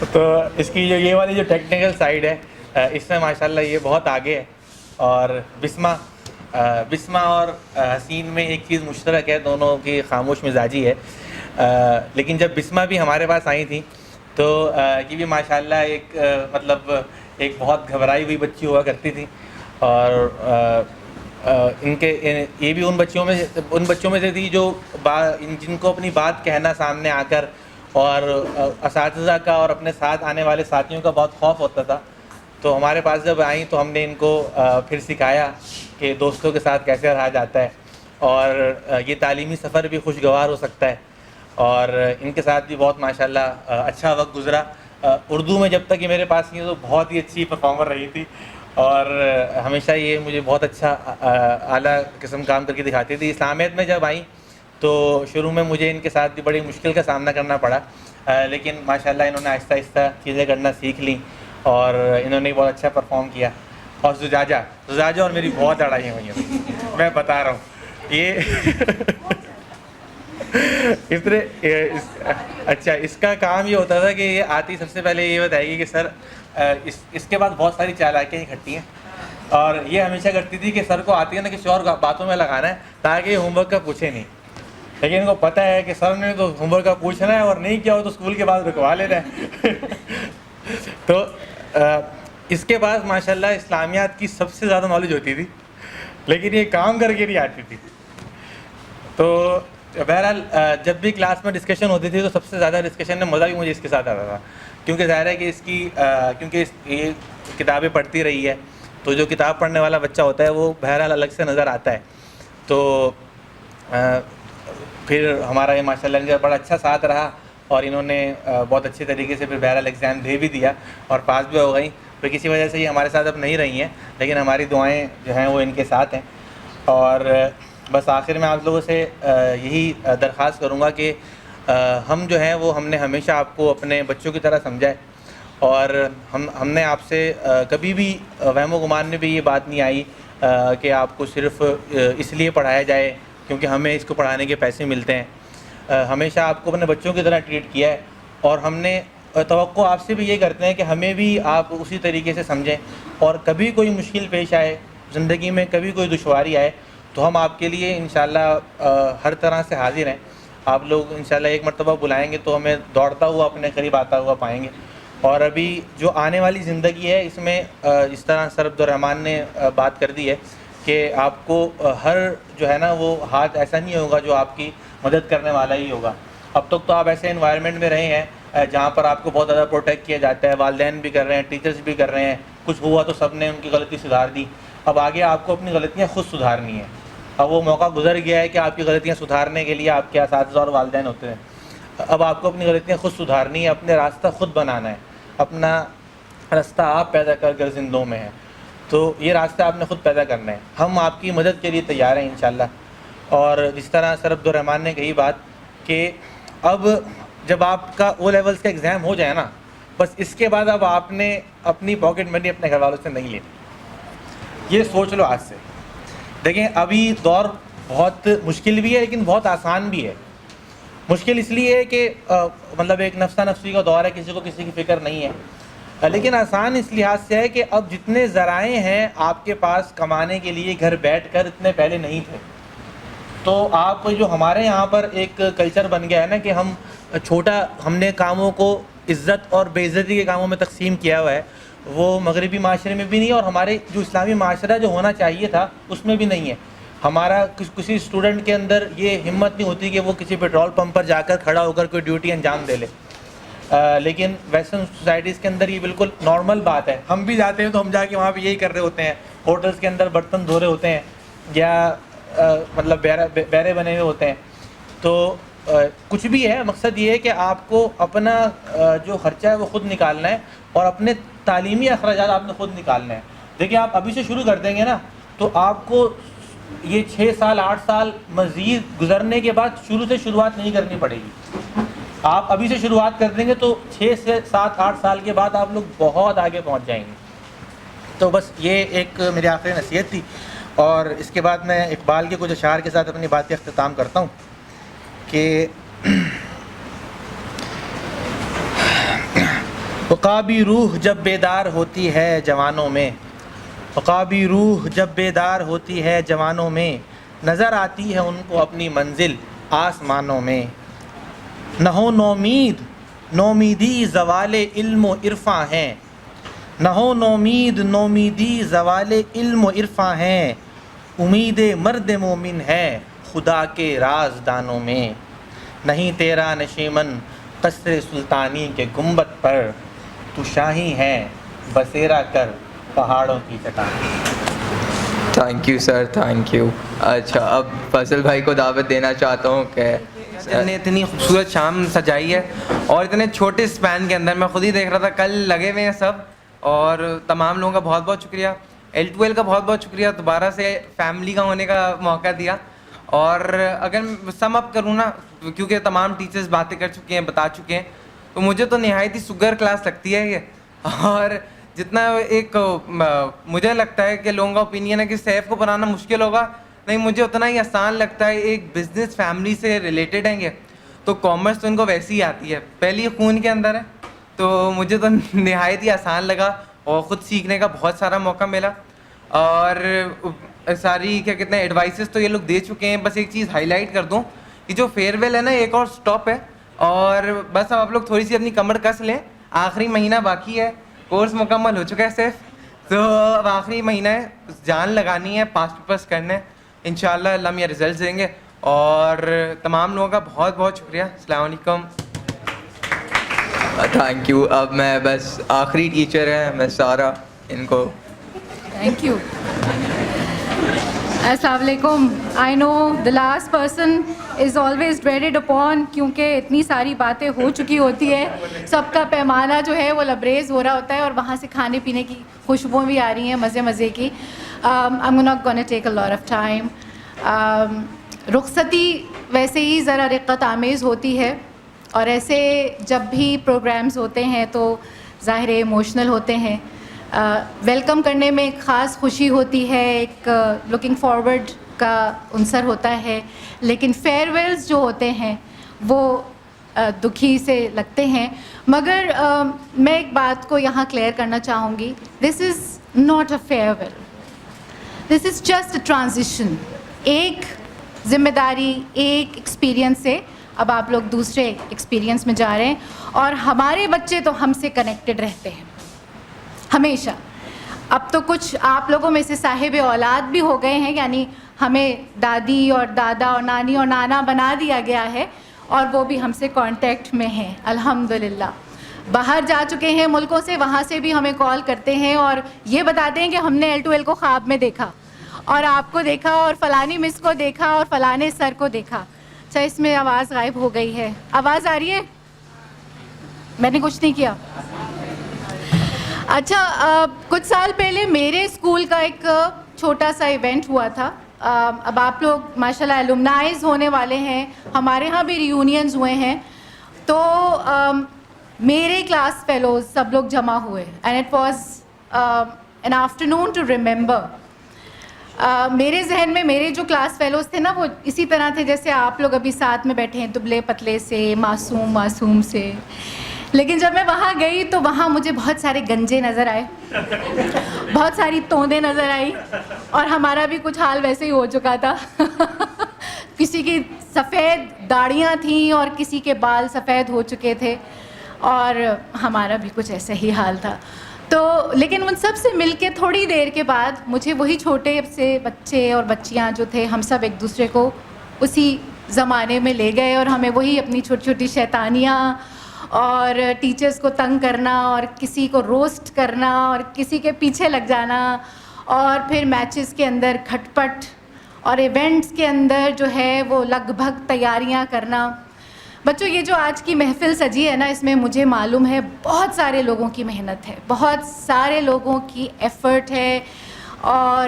तो इसकी जो ये वाली जो टेक्निकल साइड है इसमें माशाल्लाह ये बहुत आगे है। और बिस्मा और हसीन में एक चीज़ मुश्तरक है, दोनों की खामोश मिजाजी है। लेकिन जब बिस्मा भी हमारे पास आई थी तो ये भी माशाल्लाह एक बहुत घबराई हुई बच्ची हुआ करती थी, और ये भी उन बच्चों में से थी जो जिनको अपनी बात कहना सामने आकर और असातिज़ा का और अपने साथ आने वाले साथियों का बहुत खौफ होता था। तो हमारे पास जब आई तो हमने इनको फिर सिखाया कि दोस्तों के साथ कैसे रहा जाता है और ये तालीमी सफ़र भी खुशगवार हो सकता है। और इनके साथ भी बहुत माशाल्लाह अच्छा वक्त गुज़रा। उर्दू में जब तक ये मेरे पास नहीं तो बहुत ही अच्छी परफॉर्मर रही थी और हमेशा ये मुझे बहुत अच्छा आला किस्म काम करके दिखाती थी। इस्लामियत में जब आई तो शुरू में मुझे इनके साथ भी बड़ी मुश्किल का सामना करना पड़ा, लेकिन माशाल्लाह इन्होंने आहिस्ता आहिस्ता चीज़ें करना सीख ली और इन्होंने बहुत अच्छा परफॉर्म किया। और जुजाजा और मेरी बहुत लड़ाई हुई है, मैं बता रहा हूँ ये अच्छा इसका काम ये होता था कि ये आती सबसे पहले ये बताएगी कि सर इसके बाद बहुत सारी चालाकियाँ इकट्ठी हैं और ये हमेशा करती थी कि सर को आती है ना किसी और बातों में लगाना है ताकि ये होमवर्क का पूछे नहीं, लेकिन इनको पता है कि सर ने तो होमवर्क का पूछना है और नहीं किया हो तो स्कूल के बाद रुकवा लेना है तो इसके पास माशाल्लाह इस्लामियात की सबसे ज़्यादा नॉलेज होती थी, लेकिन ये काम करके नहीं आती थी। तो बहरहाल जब भी क्लास में डिस्कशन होती थी तो सबसे ज़्यादा डिस्कशन में मज़ा भी मुझे इसके साथ आता था, क्योंकि ज़ाहिर है कि इसकी क्योंकि ये किताबें पढ़ती रही है तो जो किताब पढ़ने वाला बच्चा होता है वो बहरहाल अलग से नज़र आता है। तो फिर हमारा ये माशाल्लाह इनका बड़ा अच्छा साथ रहा और इन्होंने बहुत अच्छे तरीके से फिर बहरहाल एग्ज़ाम दे भी दिया और पास भी हो गई। फिर किसी वजह से ये हमारे साथ अब नहीं रही हैं, लेकिन हमारी दुआएं जो हैं वो इनके साथ हैं। और बस आखिर में आप लोगों से यही दरख्वास्त करूँगा कि हम जो हैं वो हमने हमेशा आपको अपने बच्चों की तरह समझा है और हमने आपसे कभी भी वहमो गुमान में भी ये बात नहीं आई कि आपको सिर्फ़ इसलिए पढ़ाया जाए क्योंकि हमें इसको पढ़ाने के पैसे मिलते हैं। हमेशा आपको अपने बच्चों की तरह ट्रीट किया है और हमने तवक्को आपसे भी ये करते हैं कि हमें भी आप उसी तरीके से समझें और कभी कोई मुश्किल पेश आए ज़िंदगी में, कभी कोई दुश्वारी आए तो हम आपके लिए इंशाल्लाह हर तरह से हाजिर हैं। आप लोग इंशाल्लाह एक मरतबा बुलाएंगे तो हमें दौड़ता हुआ अपने करीब आता हुआ पाएंगे। और अभी जो आने वाली ज़िंदगी है इसमें इस तरह सर अब्दुर्रहमान ने बात कर दी है कि आपको हर जो है ना वो हाथ ऐसा नहीं होगा जो आपकी मदद करने वाला ही होगा। अब तक तो आप ऐसे इन्वायरमेंट में रहे हैं जहाँ पर आपको बहुत ज़्यादा प्रोटेक्ट किया जाता है, वालिदैन भी कर रहे हैं, टीचर्स भी कर रहे हैं, कुछ हुआ तो सब ने उनकी गलती सुधार दी। अब आगे आपको अपनी गलतियाँ खुद सुधारनी है। अब वो मौका गुजर गया है कि आपकी गलतियाँ सुधारने के लिए आपके असातिज़ा और वालिदैन होते हैं। अब आपको अपनी गलतियाँ खुद सुधारनी है, अपने रास्ता खुद बनाना है, अपना रास्ता आप पैदा कर जिंदों में है तो ये रास्ता आपने खुद पैदा करना है। हम आपकी मदद के लिए तैयार हैं इंशाल्लाह। और जिस तरह सर अब्दुर्रहमान ने कही बात कि अब जब आपका ओ लेवल्स का एग्ज़ाम हो जाए ना, बस इसके बाद अब आपने अपनी पॉकेट मनी अपने घर वालों से नहीं लेनी, ये सोच लो आज से। देखें अभी दौर बहुत मुश्किल भी है लेकिन बहुत आसान भी है। मुश्किल इसलिए है कि मतलब एक नफ्सा नफ्सी का दौर है, किसी को किसी की फ़िक्र नहीं है, लेकिन आसान इस लिहाज से है कि अब जितने ज़राए हैं आपके पास कमाने के लिए घर बैठकर इतने पहले नहीं थे। तो आप जो हमारे यहाँ पर एक कल्चर बन गया है ना कि हम हमने कामों को इज़्ज़त और बेइज़्ज़ती के कामों में तकसीम किया हुआ है, वो मगरबी माशरे में भी नहीं और हमारे जो इस्लामी माशरा जो होना चाहिए था उसमें भी नहीं है। हमारा किसी स्टूडेंट के अंदर ये हिम्मत नहीं होती कि वो किसी पेट्रोल पंप पर जाकर खड़ा होकर कोई ड्यूटी अंजाम दे ले। लेकिन वेस्टर्न सोसाइटीज़ के अंदर ये बिल्कुल नॉर्मल बात है। हम भी जाते हैं तो हम जाके वहाँ पे यही कर रहे होते हैं, होटल्स के अंदर बर्तन धो रहे होते हैं या मतलब बैरे बने हुए होते हैं। तो कुछ भी है, मकसद ये है कि आपको अपना जो ख़र्चा है वो ख़ुद निकालना है और अपने तालीमी अखराजात आपने ख़ुद निकालना है। देखिए आप अभी से शुरू कर देंगे ना तो आपको ये 6 साल 8 साल मज़ीद गुजरने के बाद शुरू से शुरुआत नहीं करनी पड़ेगी। आप अभी से शुरुआत कर देंगे तो 6 से 7 8 साल के बाद आप लोग बहुत आगे पहुंच जाएंगे। तो बस ये एक मेरी आखिरी नसीहत थी और इसके बाद मैं इकबाल के कुछ अशार के साथ अपनी बात का अख्तिताम करता हूँ कि वक़ाबी रूह जब बेदार होती है जवानों में, वक़ाबी रूह जब बेदार होती है जवानों में, नज़र आती है उनको अपनी मंजिल आसमानों में। न हो नौमीद नौमीदी ज़वाले इल्म इरफ़ा हैं, न हो नौमीद नौमीदी ज़वाले इल्म इरफ़ा हैं, उम्मीद मर्द मोमिन है खुदा के राज़दानों में। नहीं तेरा नशीमन कसर सुल्तानी के गुंबद पर तू शाही है बसेरा कर पहाड़ों की चट्टान। Thank you sir, thank you. अच्छा, अब फैसल भाई को दावत देना चाहता हूँ कि ने इतनी खूबसूरत शाम सजाई है और इतने छोटे स्पैन के अंदर मैं खुद ही देख रहा था, कल लगे हुए हैं सब, और तमाम लोगों का बहुत बहुत शुक्रिया। L2L का बहुत बहुत शुक्रिया, दोबारा से फैमिली का होने का मौका दिया। और अगर सम अप करूँ ना, क्योंकि तमाम टीचर्स बातें कर चुके हैं, बता चुके हैं, तो मुझे तो नहायत ही सुगर क्लास लगती है ये। और जितना एक मुझे लगता है कि लोगों का ओपिनियन है कि सैफ को पढ़ाना मुश्किल होगा, नहीं, मुझे उतना ही आसान लगता है। एक बिजनेस फैमिली से रिलेटेड हैं ये, तो कॉमर्स तो इनको वैसे ही आती है, पहली खून के अंदर है, तो मुझे तो नहायत ही आसान लगा और ख़ुद सीखने का बहुत सारा मौका मिला। और सारी क्या कहते हैं एडवाइसेस तो ये लोग दे चुके हैं। बस एक चीज़ हाईलाइट कर दूं कि जो फेयरवेल है ना, एक और स्टॉप है, और बस अब आप लोग थोड़ी सी अपनी कमर कस लें। आखिरी महीना बाकी है, कोर्स मुकम्मल हो चुका है सिर्फ, तो अब आखिरी महीना है, जान लगानी है, पास पेपर्स करने हैं, इंशाल्लाह अल्लाह मियां रिजल्ट देंगे। और तमाम लोगों का बहुत बहुत शुक्रिया। अस्सलाम वालेकुम। Thank you. अब मैं बस आखिरी टीचर है, मैं सारा इनको Thank you. Assalamu alaikum. I know the last person is always dreaded upon, क्योंकि इतनी सारी बातें हो चुकी होती है, सबका पैमाना जो है वो लबरेज हो रहा होता है और वहाँ से खाने पीने की खुशबुएँ भी आ रही हैं मज़े मज़े की। I'm not gonna take a lot of time. रुखसती वैसे ही ज़रा रिक़्क़त आमेज़ होती है, और ऐसे जब भी प्रोग्राम्स होते हैं तो ज़ाहिर है इमोशनल होते हैं। वेलकम करने में एक ख़ास खुशी होती है, एक लुकिंग फॉरवर्ड का अंसर होता है, लेकिन फेयरवेल्स जो होते हैं वो दुखी से लगते हैं। मगर मैं एक बात को यहाँ क्लियर करना चाहूँगी, this is not a farewell, this is just a transition. एक ज़िम्मेदारी, एक एक्सपीरियंस से अब आप लोग दूसरे एक्सपीरियंस में जा रहे हैं, और हमारे बच्चे तो हमसे कनेक्टेड रहते हैं हमेशा। अब तो कुछ आप लोगों में से साहिब औलाद भी हो गए हैं, यानी हमें दादी और दादा और नानी और नाना बना दिया गया है, और वो भी हमसे कांटेक्ट में हैं अल्हम्दुलिल्लाह। बाहर जा चुके हैं मुल्कों से, वहाँ से भी हमें कॉल करते हैं और ये बताते हैं कि हमने L2L को ख्वाब में देखा, और आपको देखा, और फ़लानी मिस को देखा, और फ़लाने सर को देखा। अच्छा, इसमें आवाज़ गायब हो गई है, आवाज़ आ रही है? मैंने कुछ नहीं किया। अच्छा, कुछ साल पहले मेरे स्कूल का एक छोटा सा इवेंट हुआ था। अब आप लोग माशाल्लाह एलुमनाइज होने वाले हैं, हमारे यहाँ भी रियूनियंस हुए हैं, तो मेरे क्लास फेलोज सब लोग जमा हुए, and it was an afternoon to remember. मेरे जहन में मेरे जो क्लास फेलोज थे ना, वो इसी तरह थे जैसे आप लोग अभी साथ में बैठे हैं, दुबले पतले से, मासूम से। लेकिन जब मैं वहाँ गई तो वहाँ मुझे बहुत सारे गंजे नज़र आए, बहुत सारी तोंदें नज़र आई, और हमारा भी कुछ हाल वैसे ही हो चुका था। किसी की सफ़ेद दाढ़ियाँ थीं और किसी के बाल सफ़ेद हो चुके थे, और हमारा भी कुछ ऐसा ही हाल था। तो लेकिन उन सब से मिल के थोड़ी देर के बाद मुझे वही छोटे से बच्चे और बच्चियाँ जो थे, हम सब एक दूसरे को उसी ज़माने में ले गए, और हमें वही अपनी छोटी छोटी शैतानियाँ और टीचर्स को तंग करना, और किसी को रोस्ट करना, और किसी के पीछे लग जाना, और फिर मैचेस के अंदर खटपट, और इवेंट्स के अंदर जो है वो लगभग तैयारियां करना। बच्चों, ये जो आज की महफ़िल सजी है ना, इसमें मुझे मालूम है बहुत सारे लोगों की मेहनत है, बहुत सारे लोगों की एफ़र्ट है, और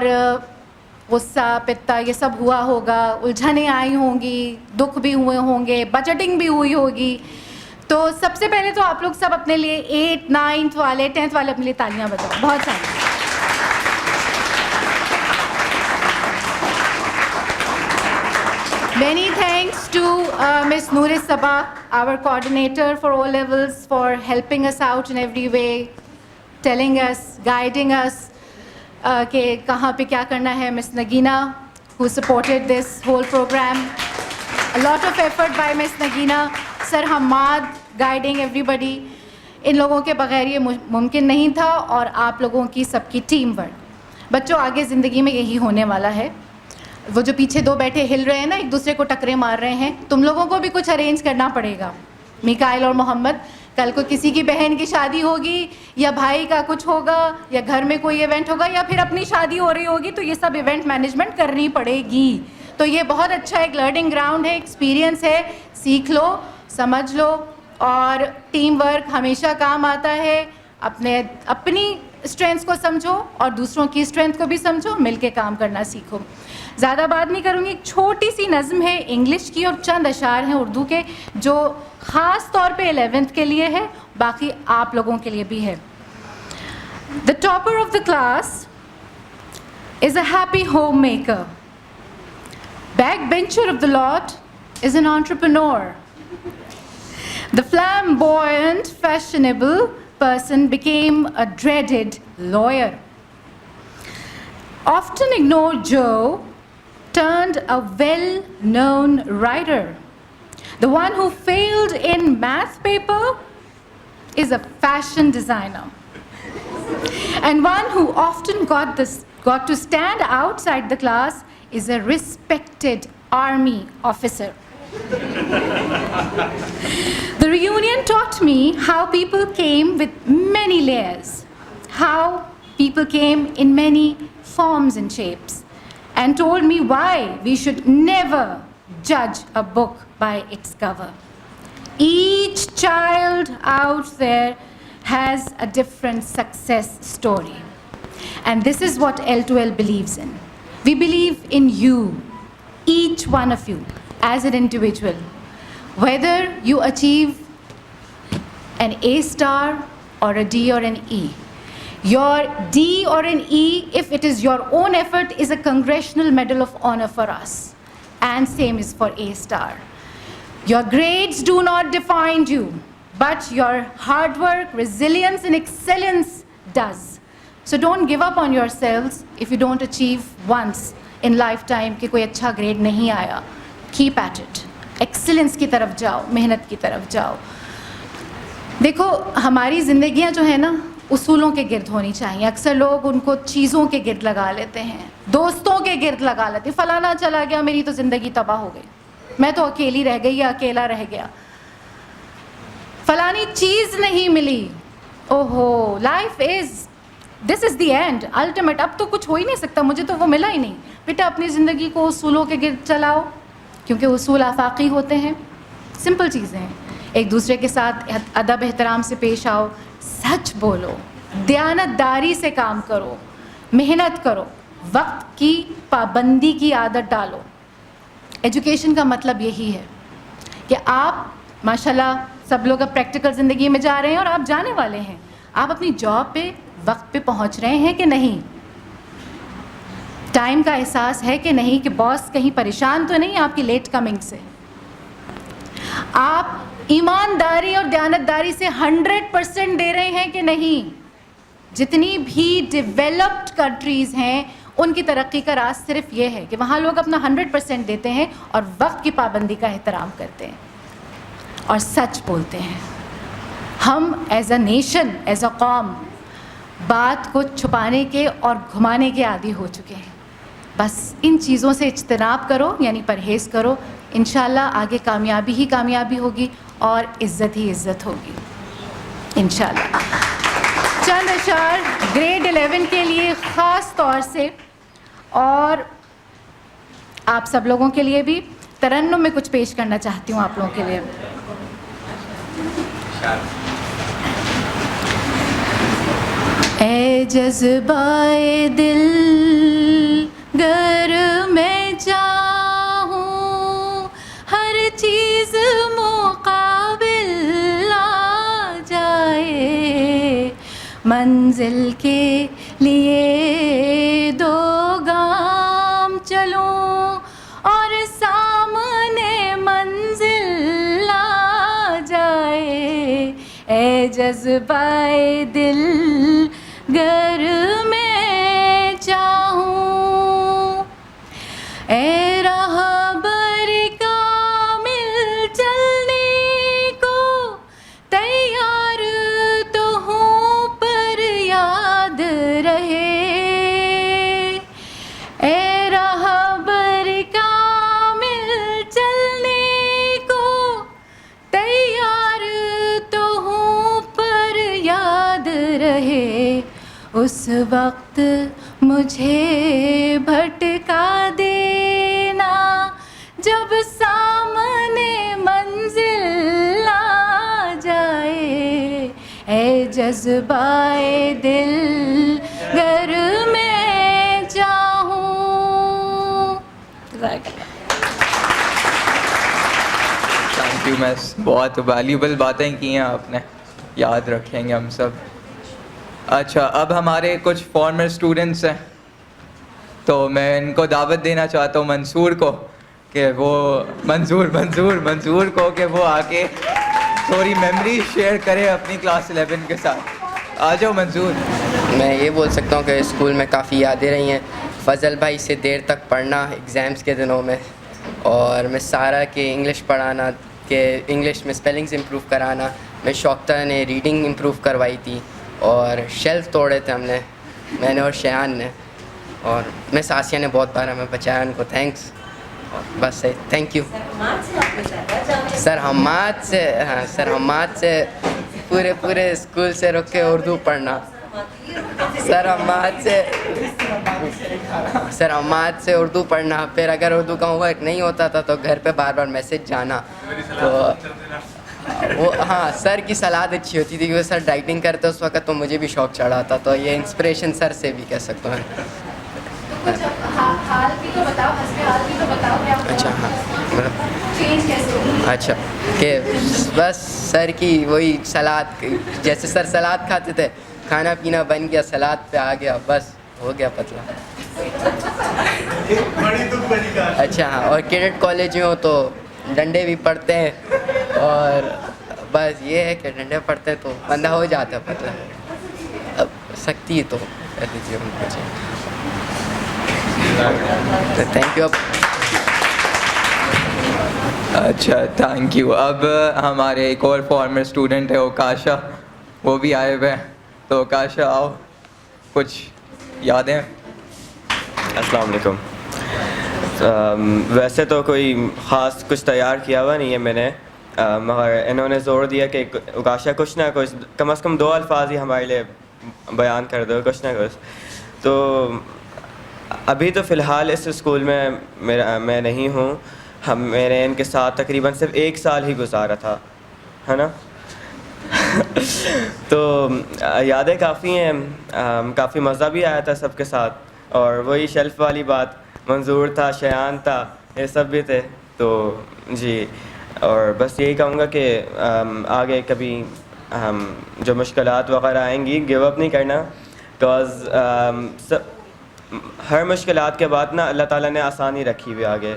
गुस्सा पित्ता ये सब हुआ होगा, उलझनें आई होंगी, दुख भी हुए होंगे, बजटिंग भी हुई होगी। तो सबसे पहले तो आप लोग सब अपने लिए 8th 9th वाले 10th वाले अपने लिए तालियां बजाओ, बहुत सारी। Many thanks to Miss Noor Sabah, our coordinator for O levels, for helping us out in every way, telling us, guiding us कि कहाँ पे क्या करना है. Miss Nagina, who supported this whole program. A lot of effort by Miss Nagina. Sir Hamad guiding everybody. इन लोगों के बगैर ये मुमकिन नहीं था, और आप लोगों की सबकी टीम वर्क। बच्चों, आगे ज़िंदगी में यही होने वाला है। वो जो पीछे दो बैठे हिल रहे हैं ना, एक दूसरे को टकरे मार रहे हैं, तुम लोगों को भी कुछ अरेंज करना पड़ेगा। मिकाइल और मोहम्मद, कल को किसी की बहन की शादी होगी या भाई का कुछ होगा या घर में कोई इवेंट होगा या फिर अपनी शादी हो रही होगी, तो ये सब इवेंट मैनेजमेंट करनी पड़ेगी। तो ये बहुत अच्छा एक लर्निंग ग्राउंड है, एक्सपीरियंस है, सीख लो, समझ लो, और टीम वर्क हमेशा काम आता है। अपनी स्ट्रेंथ्स को समझो और दूसरों की स्ट्रेंथ को भी समझो, मिलके काम करना सीखो। ज़्यादा बात नहीं करूँगी, एक छोटी सी नज़म है इंग्लिश की और चंद अशार हैं उर्दू के जो ख़ास तौर पे 11th के लिए है, बाकी आप लोगों के लिए भी है। The topper of the class is a happy home maker, back bencher of the lot is an entrepreneur, the flamboyant fashionable person became a dreaded lawyer. Often ignored Joe turned a well-known writer. The one who failed in math paper is a fashion designer. And one who often got to stand outside the class is a respected army officer. The reunion taught me how people came with many layers, how people came in many forms and shapes, and told me why we should never judge a book by its cover. Each child out there has a different success story, and this is what L2L believes in. We believe in you, each one of you, as an individual. Whether you achieve an A star or a D or an E, your D or an E, if it is your own effort, is a Congressional Medal of Honor for us, and same is for A star. Your grades do not define you, but your hard work, resilience and excellence does. So don't give up on yourselves if you don't achieve once in lifetime कि कोई अच्छा grade नहीं आया. Keep at it. Excellence की तरफ जाओ, मेहनत की तरफ जाओ। देखो, हमारी ज़िंदगियाँ जो है ना उसूलों के गिर्द होनी चाहिए। अक्सर लोग उनको चीज़ों के गिर्द लगा लेते हैं, दोस्तों के गिर्द लगा लेते हैं। फलाना चला गया, मेरी तो ज़िंदगी तबाह हो गई, मैं तो अकेली रह गई या अकेला रह गया, फलानी चीज़ नहीं मिली, ओहो life is this is the end ultimate, अब तो कुछ हो ही नहीं सकता, मुझे तो वो मिला ही नहीं। बेटा अपनी ज़िंदगी को उसूलों के गिर्द चलाओ, क्योंकि उसूल आफाकी होते हैं, सिंपल चीज़ें हैं। एक दूसरे के साथ अदब एहतराम से पेश आओ, सच बोलो, दयानतदारी से काम करो, मेहनत करो, वक्त की पाबंदी की आदत डालो। एजुकेशन का मतलब यही है कि आप माशाल्लाह सब लोग अब प्रैक्टिकल ज़िंदगी में जा रहे हैं और आप जाने वाले हैं। आप अपनी जॉब पे वक्त पे पहुंच रहे हैं कि नहीं, टाइम का एहसास है कि नहीं, कि बॉस कहीं परेशान तो नहीं आपकी लेट कमिंग से, आप ईमानदारी और दयानतदारी से 100% दे रहे हैं कि नहीं। जितनी भी डेवलप्ड कंट्रीज़ हैं उनकी तरक्की का राज सिर्फ ये है कि वहाँ लोग अपना 100% देते हैं और वक्त की पाबंदी का एहतराम करते हैं और सच बोलते हैं। हम as a nation, as a कौम बात को छुपाने के और घुमाने के आदी हो चुके हैं। बस इन चीज़ों से इज्तनाब करो, यानी परहेज़ करो, इंशाल्लाह आगे कामयाबी ही कामयाबी होगी और इज़्ज़त ही इज़्ज़त होगी इंशाल्लाह। चंद अशार ग्रेड 11 के लिए ख़ास तौर से और आप सब लोगों के लिए भी तरन्नुम में कुछ पेश करना चाहती हूँ आप लोगों के लिए। ए जज़्बाए दिल गर मैं चाहूँ, हर चीज़ मुक़ाबिल आ जाए, मंजिल के लिए 2 गाम चलूँ और सामने मंजिल आ जाए। ए जज़्बाए दिल गर मैं चाहूँ, ए रहबर कामिल चलने को तैयार तो हूँ पर याद रहे, ए रहबर कामिल चलने को तैयार रहे, उस वक्त मुझे भटका देना, जब सामने मंजिल आ जाए, ऐ जज्बाए दिल घर में चाहूं। थैंक यू मिस, बहुत वैल्यूबल बातें की हैं आपने, याद रखेंगे हम सब। अच्छा, अब हमारे कुछ फॉर्मर स्टूडेंट्स हैं, तो मैं इनको दावत देना चाहता हूँ मंसूर को कि वो मंसूर को कि वो आके थोड़ी मेमोरी शेयर करे अपनी क्लास 11 के साथ। आ जाओ मंसूर। मैं ये बोल सकता हूँ कि स्कूल में काफ़ी यादें रही हैं। फ़ज़ल भाई से देर तक पढ़ना एग्ज़ाम्स के दिनों में, और मैं सारा के इंग्लिश पढ़ाना, के इंग्लिश में स्पेलिंग्स इम्प्रूव कराना। मैं शौकता ने रीडिंग इम्प्रूव करवाई थी, और शेल्फ तोड़े थे हमने, मैंने और शयान ने, और मिस आसिया ने बहुत बार हमें बचाया, उनको थैंक्स। और बस थैंक यू सर। हम्माद से पूरे स्कूल से रुक के उर्दू पढ़ना। सर हम्माद से उर्दू पढ़ना, फिर अगर उर्दू का होमवर्क नहीं होता था तो घर पे बार बार मैसेज जाना। तो वो हाँ, सर की सलाह अच्छी होती थी, क्योंकि सर डाइटिंग करते उस वक्त, तो मुझे भी शौक चढ़ा था। तो ये इंस्पिरेशन सर से भी कह सकता हूँ। अच्छा हाँ, अच्छा कि बस सर की वही सलाद, जैसे सर सलाद खाते थे, खाना पीना बन गया, सलाद पे आ गया, बस हो गया पतला। अच्छा हाँ, और कैडेट कॉलेज में हो तो डंडे भी पड़ते हैं, और बस ये है कि डंडे पड़ते हैं तो बंदा हो जाता है पतला। अब सख्ती तो कर दीजिए उनको। Thank you. अच्छा, थैंक यू। अब हमारे एक और फॉर्मर स्टूडेंट है ओकाशा, वो भी आए हुए हैं। तो ओकाशा आओ, कुछ यादें। अस्सलाम वालेकुम। वैसे तो कोई ख़ास कुछ तैयार किया हुआ नहीं है मैंने, मगर इन्होंने ज़ोर दिया कि ओकाशा कुछ ना कुछ, कम से कम 2 अल्फाज ही हमारे लिए बयान कर दो, कुछ ना कुछ। तो अभी तो फ़िलहाल इस स्कूल में मैं नहीं हूँ। मैंने इनके साथ तकरीबन सिर्फ 1 साल ही गुजारा था, है ना। तो यादें काफ़ी हैं, काफ़ी मज़ा भी आया था सबके साथ, और वही शेल्फ वाली बात, मंजूर था, शयान था, ये सब भी थे। तो जी, और बस यही कहूँगा कि आगे कभी जो मुश्किलात वगैरह आएंगी, गिव अप नहीं करना, बिकॉज़ हर मुश्किलात के बाद ना अल्लाह ताला ने आसानी रखी हुई आगे।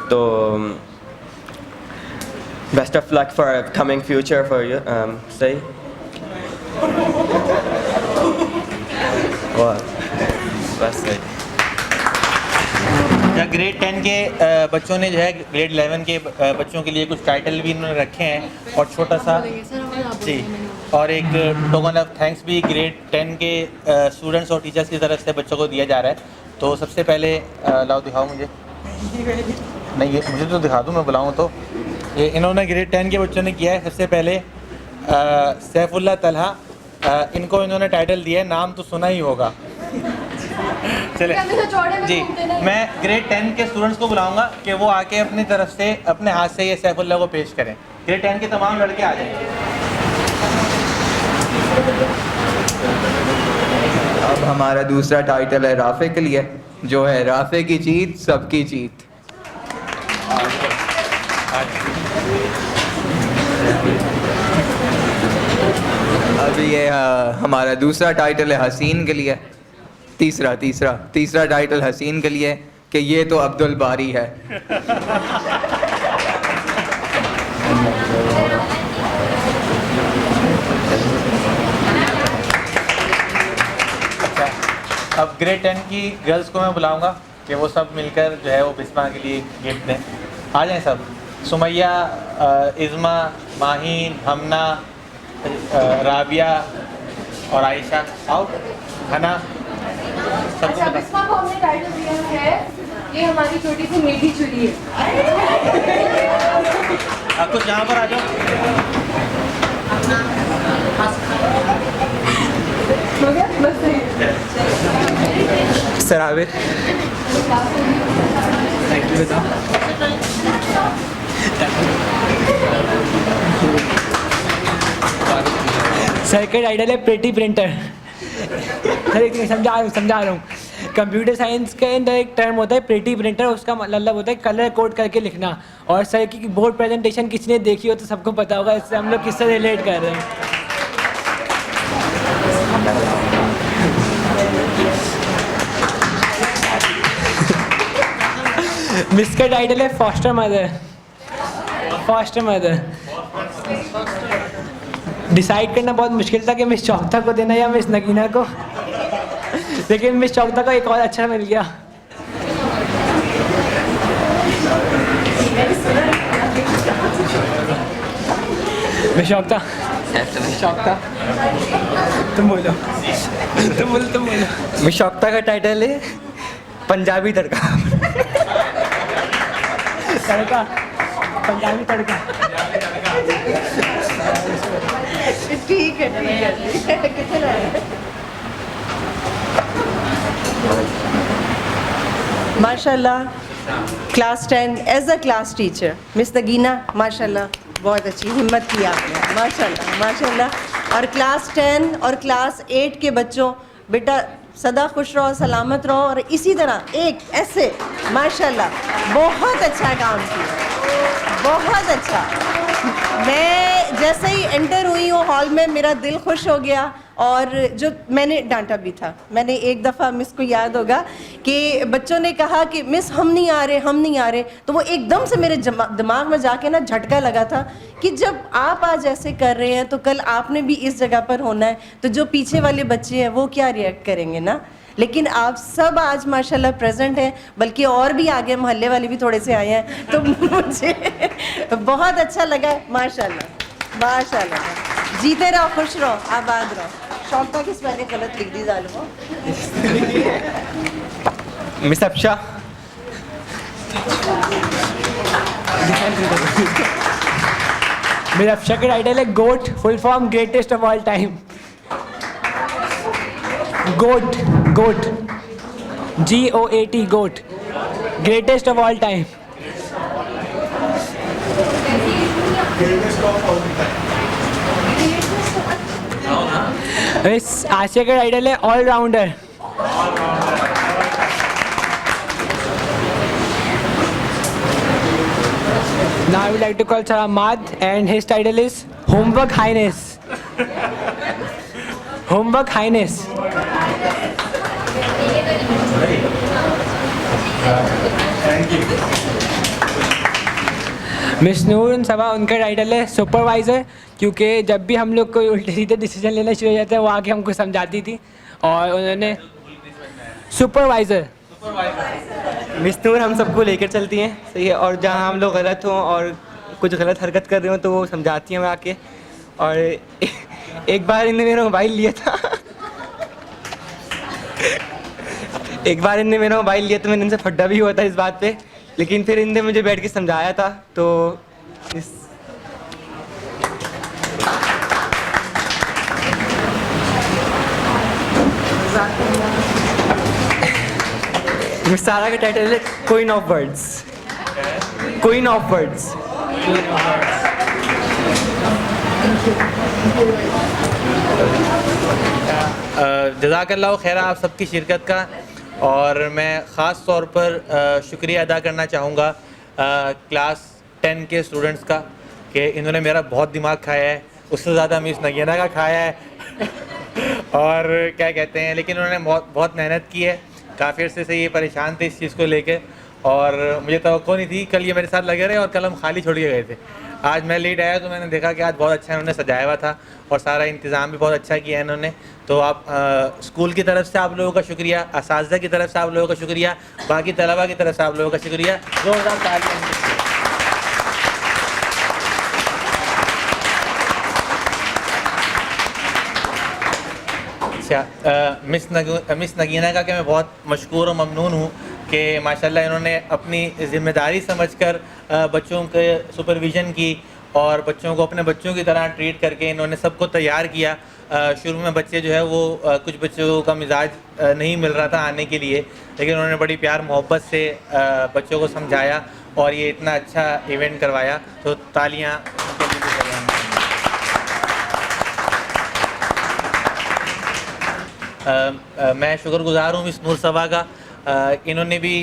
तो best of luck for coming future for you. सही बस सही। ग्रेड 10 के बच्चों ने जो है ग्रेड 11 के बच्चों के लिए कुछ टाइटल भी इन्होंने रखे हैं, और छोटा सा जी, और एक टोकन ऑफ थैंक्स भी ग्रेड 10 के स्टूडेंट्स और टीचर्स की तरफ से बच्चों को दिया जा रहा है। तो सबसे पहले लाओ दिखाओ मुझे, नहीं ये मुझे तो दिखा दूँ, मैं बुलाऊँ तो। ये इन्होंने ग्रेड 10 के बच्चों ने किया है। सबसे पहले सैफुल्लाह तलहा, इनको इन्होंने टाइटल दिया है, नाम तो सुना ही होगा। चले जी, मैं ग्रेड 10 के स्टूडेंट्स को बुलाऊंगा कि वो आके अपनी तरफ से अपने हाथ से ये सैफुल्लाह को पेश करें। ग्रेड 10 के तमाम लड़के आ जाएंगे। अब हमारा दूसरा टाइटल है राफे के लिए, जो है राफे की जीत सबकी जीत। अब ये हमारा दूसरा टाइटल है हसीन के लिए। तीसरा टाइटल हसीन के लिए कि ये तो अब्दुल बारी है। अच्छा, अब ग्रेड 10 की गर्ल्स को मैं बुलाऊंगा कि वो सब मिलकर जो है वो बिस्मा के लिए गिफ्ट दें। आ जाएं सब, सुमैया, इज़्मा, माहीन, हमना, राबिया और आयशा, आओ। हना, अच्छा, बिस्मा को हमने टाइटल दिया है, ये हमारी छोटी सी मीठी चुरी है। आप कुछ यहाँ पर आ जाओ। मिस्टर आबिर। सर का टाइटल है प्रेटी प्रिंटर। सर एक समझा रहा हूँ। कंप्यूटर साइंस के अंदर एक टर्म होता है प्रेटी प्रिंटर, उसका मतलब होता है कलर कोड करके लिखना। और सर की बोर्ड प्रेजेंटेशन किसी ने देखी हो तो सबको पता होगा, इससे हम लोग किससे रिलेट कर रहे हैं। मिस का टाइटल है foster mother. Foster mother decide करना बहुत मुश्किल था कि मिस चौकता को देना या मिस नगीना को, लेकिन मिस चौकता को एक और अच्छा मिल गया। मिस चौकता तुम बोलो। मिस चौकता का टाइटल है पंजाबी तड़का। तड़का, पंजाबी तड़का। ठीक है कितना है? माशाल्लाह class 10 as a class teacher miss Nagina, माशाल्लाह बहुत अच्छी हिम्मत की आपने, माशाल्लाह माशाल्लाह। और क्लास 10 और क्लास 8 के बच्चों, बेटा सदा खुश रहो, सलामत रहो, और इसी तरह एक ऐसे माशाल्लाह बहुत अच्छा काम किया, बहुत अच्छा। मैं जैसे ही एंटर हुई हूँ हॉल में, मेरा दिल खुश हो गया। और जो मैंने डांटा भी था, मैंने एक दफ़ा मिस को याद होगा कि बच्चों ने कहा कि मिस हम नहीं आ रहे, तो वो एकदम से मेरे दिमाग में जाके ना झटका लगा था कि जब आप आज ऐसे कर रहे हैं तो कल आपने भी इस जगह पर होना है, तो जो पीछे वाले बच्चे हैं वो क्या रिएक्ट करेंगे ना। लेकिन आप सब आज माशाल्लाह प्रेजेंट हैं, बल्कि और भी आगे मोहल्ले वाले भी थोड़े से आए हैं, तो मुझे बहुत अच्छा लगा। माशाल्लाह माशाल्लाह, जीते रहो, खुश रहो, आबाद रहो। शौकता किस मैंने गलत लिख दी जालिमो। मिस अफशा। मेरा अफशा का टाइटल है goat, full form greatest of all time. Goat GOAT goat, greatest of all time. इस आशिया का टाइटल है allrounder. Now I would like to call Sir Ahmad, and his title is Homework Highness. Homework Highness. Thank you. Miss Noor Saba, उनका title है supervisor, क्योंकि जब भी हम लोग कोई उल्टे सीधे डिसीजन लेना शुरू हो जाते हैं वो आके हमको समझाती थी, और उन्होंने सुपरवाइज़र। मिस नूर हम सबको लेकर चलती हैं, सही है, और जहाँ हम लोग गलत हों और कुछ गलत हरकत कर रहे हो तो वो समझाती हैं हमें आके। और एक बार इनने मेरा मोबाइल लिया था तो मैंने इनसे फड्डा भी हुआ था इस बात पे, लेकिन फिर इनने मुझे बैठ के समझाया था। तो इस मिस सारा का टाइटल है queen of words. Queen of words. जज़ाकल्लाह खैरा आप सबकी शिरकत का, और मैं ख़ास तौर पर शुक्रिया अदा करना चाहूँगा क्लास 10 के स्टूडेंट्स का कि इन्होंने मेरा बहुत दिमाग खाया है, उससे ज़्यादा मिस नगीना का खाया है और क्या कहते हैं, लेकिन उन्होंने बहुत मेहनत की है। काफ़ी अर्से से ये परेशान थे इस चीज़ को लेके, और मुझे तवक्को नहीं थी कल ये मेरे साथ लगे रहे और कल हम खाली छोड़ के गए थे। आज मैं लेट आया तो मैंने देखा कि आज बहुत अच्छा इन्होंने सजाया हुआ था और सारा इंतज़ाम भी बहुत अच्छा किया है इन्होंने। तो आप स्कूल की तरफ से आप लोगों का शुक्रिया, असातिज़ा की तरफ से आप लोगों का शुक्रिया, बाकी तलबा की तरफ से आप लोगों का शुक्रिया। ज़ोरदार तालियां। मिस नगीना का कि मैं बहुत मशकूर और ममनून हूँ कि माशाल्लाह इन्होंने अपनी ज़िम्मेदारी समझकर बच्चों के सुपरविज़न की और बच्चों को अपने बच्चों की तरह ट्रीट करके इन्होंने सबको तैयार किया। शुरू में बच्चे जो है वो कुछ बच्चों का मिजाज नहीं मिल रहा था आने के लिए, लेकिन उन्होंने बड़ी प्यार मोहब्बत से बच्चों को समझाया और ये इतना अच्छा इवेंट करवाया। तो तालियां उनके लिए भी बजाएं। मैं शुक्रगुजार हूँ मिस नूर सबा का। इन्होंने भी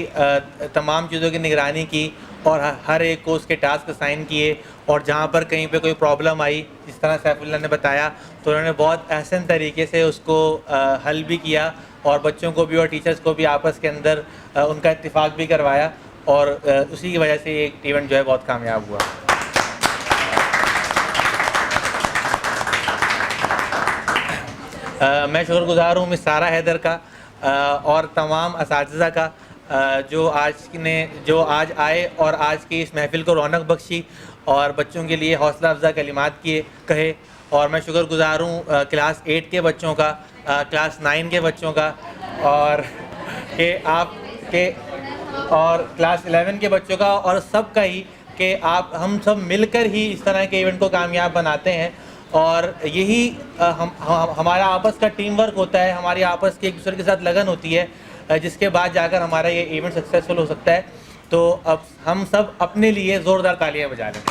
तमाम चीज़ों की निगरानी की और हर एक को उसके टास्क असाइन किए, और जहाँ पर कहीं पे कोई प्रॉब्लम आई, जिस तरह सैफुल्लाह ने बताया, तो उन्होंने बहुत एहसन तरीके से उसको हल भी किया और बच्चों को भी और टीचर्स को भी आपस के अंदर उनका इत्तेफाक भी करवाया, और उसी की वजह से ये इवेंट जो है बहुत कामयाब हुआ। मैं शुक्रगुजार हूँ मिस सारा हैदर का और तमाम असातिज़ा का जो आज आए और आज की इस महफ़िल को रौनक बख्शी और बच्चों के लिए हौसला अफ़ज़ा कलिमात कहे। और मैं शुक्रगुजार हूँ क्लास 8 के बच्चों का, क्लास 9 के बच्चों का, और और क्लास 11 के बच्चों का, और सब का ही कि हम सब मिलकर ही इस तरह के इवेंट को कामयाब बनाते हैं। और यही हमारा आपस का टीम वर्क होता है, हमारी आपस की एक दूसरे के साथ लगन होती है, जिसके बाद जाकर हमारा ये इवेंट सक्सेसफुल हो सकता है। तो अब हम सब अपने लिए ज़ोरदार तालियां बजा लें।